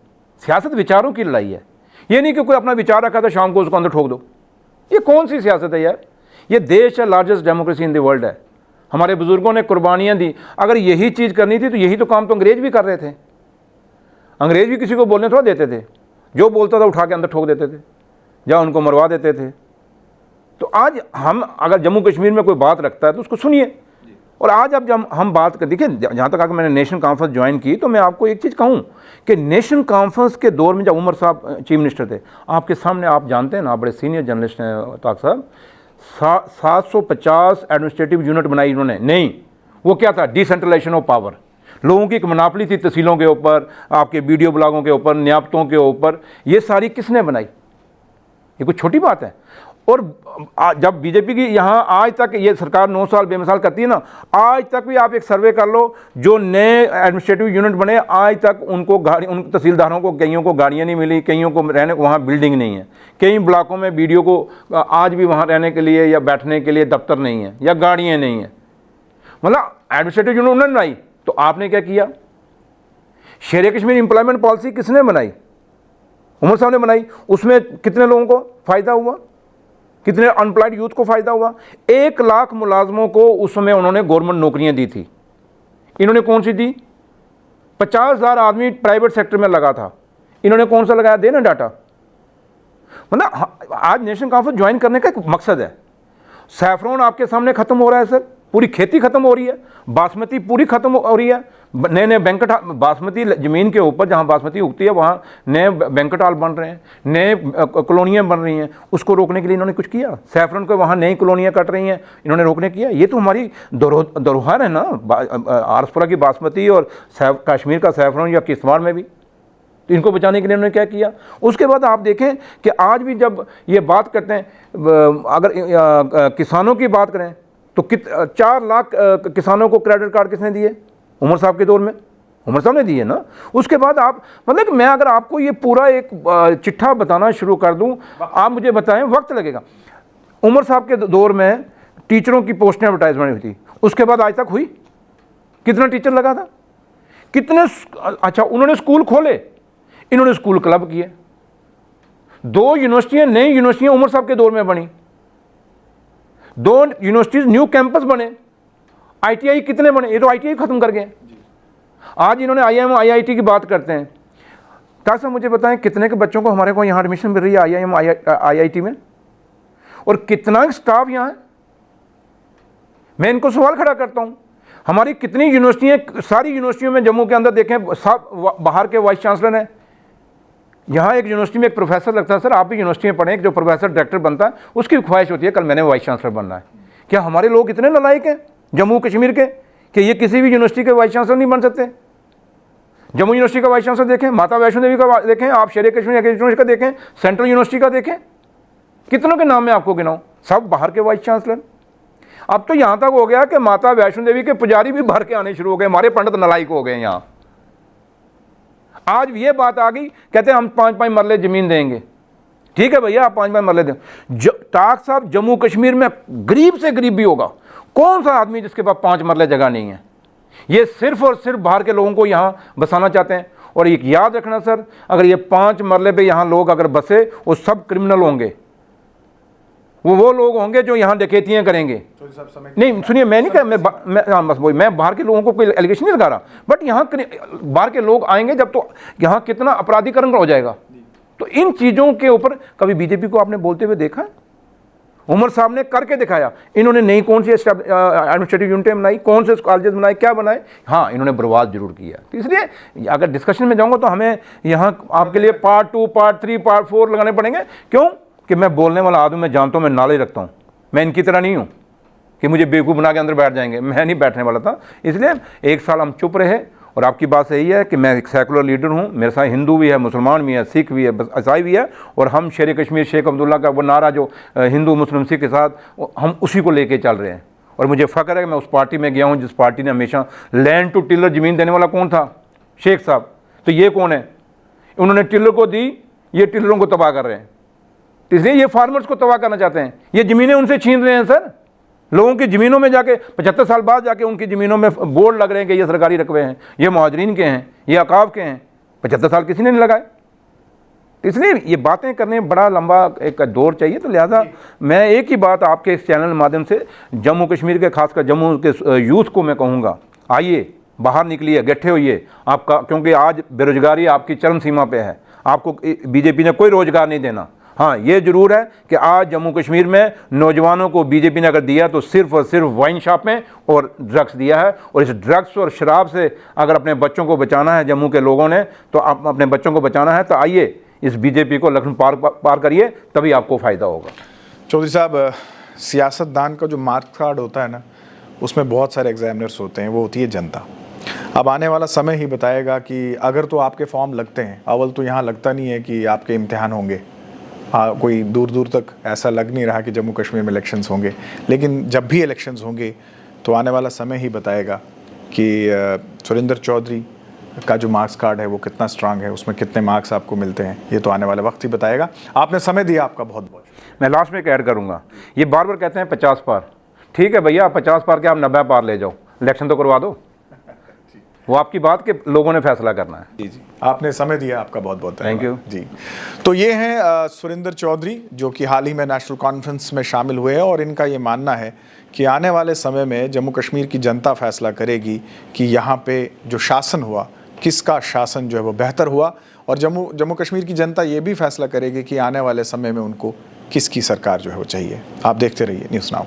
Speaker 2: सियासत विचारों की लड़ाई है। ये नहीं कि कोई अपना विचार रखा तो शाम को उसको अंदर ठोक दो। ये कौन सी सियासत है यार? ये देश है, largest democracy in the world है। हमारे बुजुर्गों ने कुर्बानियाँ दी। अगर यही चीज़ करनी थी तो यही तो काम तो अंग्रेज भी कर रहे थे। अंग्रेज भी किसी को बोलने थोड़ा देते थे, जो बोलता था उठा के अंदर ठोक देते थे, या उनको मरवा देते थे। तो आज हम अगर जम्मू कश्मीर में कोई बात रखता है तो उसको सुनिए। और आज अब जब हम बात कर, देखिए जहाँ तक आकर मैंने नेशनल कॉन्फ्रेंस ज्वाइन की, तो मैं आपको एक चीज़ कहूँ कि नेशनल कॉन्फ्रेंस के दौर में जब उमर साहब चीफ मिनिस्टर थे, आपके सामने, आप जानते हैं ना, आप बड़े सीनियर जर्नलिस्ट हैं ताक साहब, 750 एडमिनिस्ट्रेटिव यूनिट बनाई इन्होंने। नहीं, वो क्या था? Decentralization of power. लोगों की एक मोनोपोली थी तहसीलों के ऊपर, आपके वीडियो ब्लॉगों के ऊपर, नियामतों के ऊपर। ये सारी किसने बनाई? ये कोई छोटी बात है। और जब बीजेपी की यहाँ आज तक ये सरकार 9 साल बेमिसाल करती है ना, आज तक भी आप एक सर्वे कर लो, जो नए एडमिनिस्ट्रेटिव यूनिट बने आज तक उनको उन तहसीलदारों को, कईयों को गाड़ियाँ नहीं मिली, कईयों को रहने को वहाँ बिल्डिंग नहीं है, कई ब्लॉकों में वीडियो को आज भी वहाँ रहने के लिए या बैठने के लिए दफ्तर नहीं है या गाड़ियाँ नहीं हैं। मतलब एडमिनिस्ट्रेटिव यूनिट उन्होंने बनाई, तो आपने क्या किया? शेर कश्मीर एम्प्लॉयमेंट पॉलिसी किसने बनाई? उमर साहब ने बनाई। उसमें कितने लोगों को फ़ायदा हुआ? कितने अनएम्प्लॉयड यूथ को फ़ायदा हुआ? 1 लाख मुलाजमों को उस समय उन्होंने गवर्नमेंट नौकरियां दी थी। इन्होंने कौन सी दी? 50,000 आदमी प्राइवेट सेक्टर में लगा था, इन्होंने कौन सा लगाया? देना डाटा। मतलब आज नेशनल कॉन्फ्रेंस ज्वाइन करने का एक मकसद है। सैफरॉन आपके सामने ख़त्म हो रहा है सर, पूरी खेती खत्म हो रही है, बासमती पूरी खत्म हो रही है, नए नए बैंकेट, बासमती ज़मीन के ऊपर जहाँ बासमती उगती है वहाँ नए बैंकेट हॉल बन रहे हैं, नए कॉलोनियाँ बन रही हैं। उसको रोकने के लिए इन्होंने कुछ किया? सैफरन को वहाँ नई कॉलोनियाँ कट रही हैं, इन्होंने रोकने किया? ये तो हमारी धरोहर है ना, आरसपुरा की बासमती और कश्मीर का सैफरन, या किश्तवाड़ में भी। तो इनको बचाने के लिए उन्होंने क्या किया? उसके बाद आप देखें कि आज भी जब ये बात करते हैं, अगर किसानों की बात करें तो 4 लाख किसानों को क्रेडिट कार्ड किसने दिए? उमर साहब के दौर में उमर साहब ने दिए ना। उसके बाद आप, मतलब मैं अगर आपको ये पूरा एक चिट्ठा बताना शुरू कर दूं, आप मुझे बताएं, वक्त लगेगा। उमर साहब के दौर में टीचरों की पोस्टें एडवर्टाइजमेंट हुई थी, उसके बाद आज तक हुई? कितना टीचर लगा था? कितने? अच्छा, उन्होंने स्कूल खोले, इन्होंने स्कूल क्लब किए। 2 यूनिवर्सिटियाँ, नई यूनिवर्सिटियाँ उमर साहब के दौर में बनी, 2 यूनिवर्सिटीज न्यू कैंपस बने। ITI कितने बने? ये तो ITI खत्म कर गए। आज इन्होंने IIM IIT की बात करते हैं। क्या सर मुझे बताएं, कितने के बच्चों को हमारे को यहाँ एडमिशन मिल रही है IIM IIT में, और कितना स्टाफ यहाँ है? मैं इनको सवाल खड़ा करता हूँ, हमारी कितनी यूनिवर्सिटियाँ, सारी यूनिवर्सिटियों में जम्मू के अंदर देखें सब बाहर के वाइस चांसलर हैं। यहाँ एक यूनिवर्सिटी में एक प्रोफेसर लगता है, सर आप भी यूनिवर्सिटी में पढ़ें, जो प्रोफेसर डायरेक्टर बनता है उसकी ख्वाहिश होती है कल मैंने वाइस चांसलर बनना है। क्या हमारे लोग इतने नालायक हैं जम्मू कश्मीर के कि ये किसी भी यूनिवर्सिटी के वाइस चांसलर नहीं बन सकते? जम्मू यूनिवर्सिटी का वाइस चांसलर देखें, माता वैष्णो देवी का देखें, आप शेर कश्मीर यूनिवर्सिटी का देखें, सेंट्रल यूनिवर्सिटी का देखें, कितनों के नाम मैं आपको गिनाऊँ? सब बाहर के वाइस चांसलर। अब तो यहाँ तक हो गया कि माता वैष्णो देवी के पुजारी भी बाहर के आने शुरू हो गए, हमारे पंडित नालायक हो गए यहाँ। आज ये बात आ गई, कहते हैं हम 5-5 मरले ज़मीन देंगे। ठीक है भैया, आप 5-5 मरले दें। टाक साहब, जम्मू कश्मीर में गरीब से गरीब भी होगा, कौन सा आदमी जिसके पास 5 मरले जगह नहीं है? ये सिर्फ और सिर्फ बाहर के लोगों को यहाँ बसाना चाहते हैं। और एक याद रखना सर, अगर ये 5 मरले पे यहाँ लोग अगर बसे, वो सब क्रिमिनल होंगे, वो लोग होंगे जो यहाँ डकैतियाँ करेंगे। नहीं सुनिए, मैं नहीं कह मैं बाहर के लोगों को कोई एलिगेशन नहीं लगा रहा, बट यहाँ बाहर के लोग आएंगे जब, तो यहाँ कितना अपराधीकरण हो जाएगा। तो इन चीज़ों के ऊपर कभी बीजेपी को आपने बोलते हुए देखा? उमर साहब ने करके दिखाया। इन्होंने नई कौन सी एडमिनिस्ट्रेटिव यूनिटें बनाई, कौन से कॉलेजेस बनाए, क्या बनाए? हाँ, इन्होंने बर्बाद जरूर किया। तो इसलिए अगर डिस्कशन में जाऊंगा तो हमें यहाँ आपके लिए पार्ट 2, पार्ट 3, पार्ट 4 लगाने पड़ेंगे। क्यों? कि मैं बोलने वाला आदमी, मैं जानता हूँ, मैं नॉलेज रखता हूँ, मैं इनकी तरह नहीं हूँ कि मुझे बेवकूफ़ बना के अंदर बैठ जाएंगे। मैं नहीं बैठने वाला था। इसलिए 1 साल हम चुप रहे। और आपकी बात सही है कि मैं एक सेकुलर लीडर हूँ, मेरे साथ हिंदू भी है, मुसलमान भी है, सिख भी है, ईसाई भी है। और हम शेर कश्मीर शेख अब्दुल्ला का वो नारा जो हिंदू मुस्लिम सिख के साथ, हम उसी को लेके चल रहे हैं। और मुझे फ़ख्र है कि मैं उस पार्टी में गया हूँ जिस पार्टी ने हमेशा लैंड टू टिलर ज़मीन देने वाला कौन था? शेख साहब। तो ये कौन है? उन्होंने टिलर को दी, ये टिलरों को तबाह कर रहे हैं। इसलिए ये फार्मर्स को तबाह करना चाहते हैं, ये ज़मीनें उनसे छीन रहे हैं सर। लोगों की ज़मीनों में जाके 75 साल बाद जाके उनकी ज़मीनों में बोर्ड लग रहे हैं कि ये सरकारी रकबे हैं, ये मुहाजिरीन के हैं, ये अकाव के हैं। 75 साल किसी ने नहीं लगाए। इसलिए ये बातें करने में बड़ा लंबा एक दौर चाहिए। तो लिहाजा मैं एक ही बात आपके इस चैनल के माध्यम से जम्मू कश्मीर के, खासकर जम्मू के यूथ को मैं कहूँगा, आइए बाहर निकलिए, इकट्ठे होइए आपका, क्योंकि आज बेरोजगारी आपकी चरम सीमा पे है। आपको बीजेपी ने कोई रोज़गार नहीं देना। हाँ, ये ज़रूर है कि आज जम्मू कश्मीर में नौजवानों को बीजेपी ने अगर दिया तो सिर्फ और सिर्फ वाइन शॉपें और ड्रग्स दिया है। और इस ड्रग्स और शराब से अगर अपने बच्चों को बचाना है जम्मू के लोगों ने, तो अपने बच्चों को बचाना है, तो आइए इस बीजेपी को लखनऊ पार करिए, तभी आपको फ़ायदा होगा।
Speaker 1: चौधरी साहब, सियासतदान का जो मार्क्स कार्ड होता है ना, उसमें बहुत सारे एग्जामिनर्स होते हैं, वो होती है जनता। अब आने वाला समय ही बताएगा कि अगर तो आपके फॉर्म लगते हैं, अव्वल तो यहाँ लगता नहीं है कि आपके इम्तिहान होंगे। हाँ, कोई दूर दूर तक ऐसा लग नहीं रहा कि जम्मू कश्मीर में इलेक्शंस होंगे, लेकिन जब भी इलेक्शंस होंगे तो आने वाला समय ही बताएगा कि सुरेंद्र चौधरी का जो मार्क्स कार्ड है वो कितना स्ट्रांग है, उसमें कितने मार्क्स आपको मिलते हैं। ये तो आने वाले वक्त ही बताएगा। आपने समय दिया, आपका बहुत बहुत।
Speaker 2: मैं लास्ट में एक ऐड करूँगा, ये बार बार कहते हैं 50 पार। ठीक है भैया, आप 50 पार के आप 90 पार ले जाओ, इलेक्शन तो करवा दो। वो आपकी बात के लोगों ने फैसला करना है।
Speaker 1: जी, आपने समय दिया, आपका बहुत बहुत
Speaker 2: थैंक यू
Speaker 1: जी। तो ये हैं सुरेंद्र चौधरी, जो कि हाल ही में नेशनल कॉन्फ्रेंस में शामिल हुए हैं, और इनका ये मानना है कि आने वाले समय में जम्मू कश्मीर की जनता फैसला करेगी कि यहाँ पे जो शासन हुआ, किसका शासन जो है वो बेहतर हुआ। और जम्मू कश्मीर की जनता ये भी फैसला करेगी कि आने वाले समय में उनको किसकी सरकार जो है वो चाहिए। आप देखते रहिए न्यूज़ नाउ।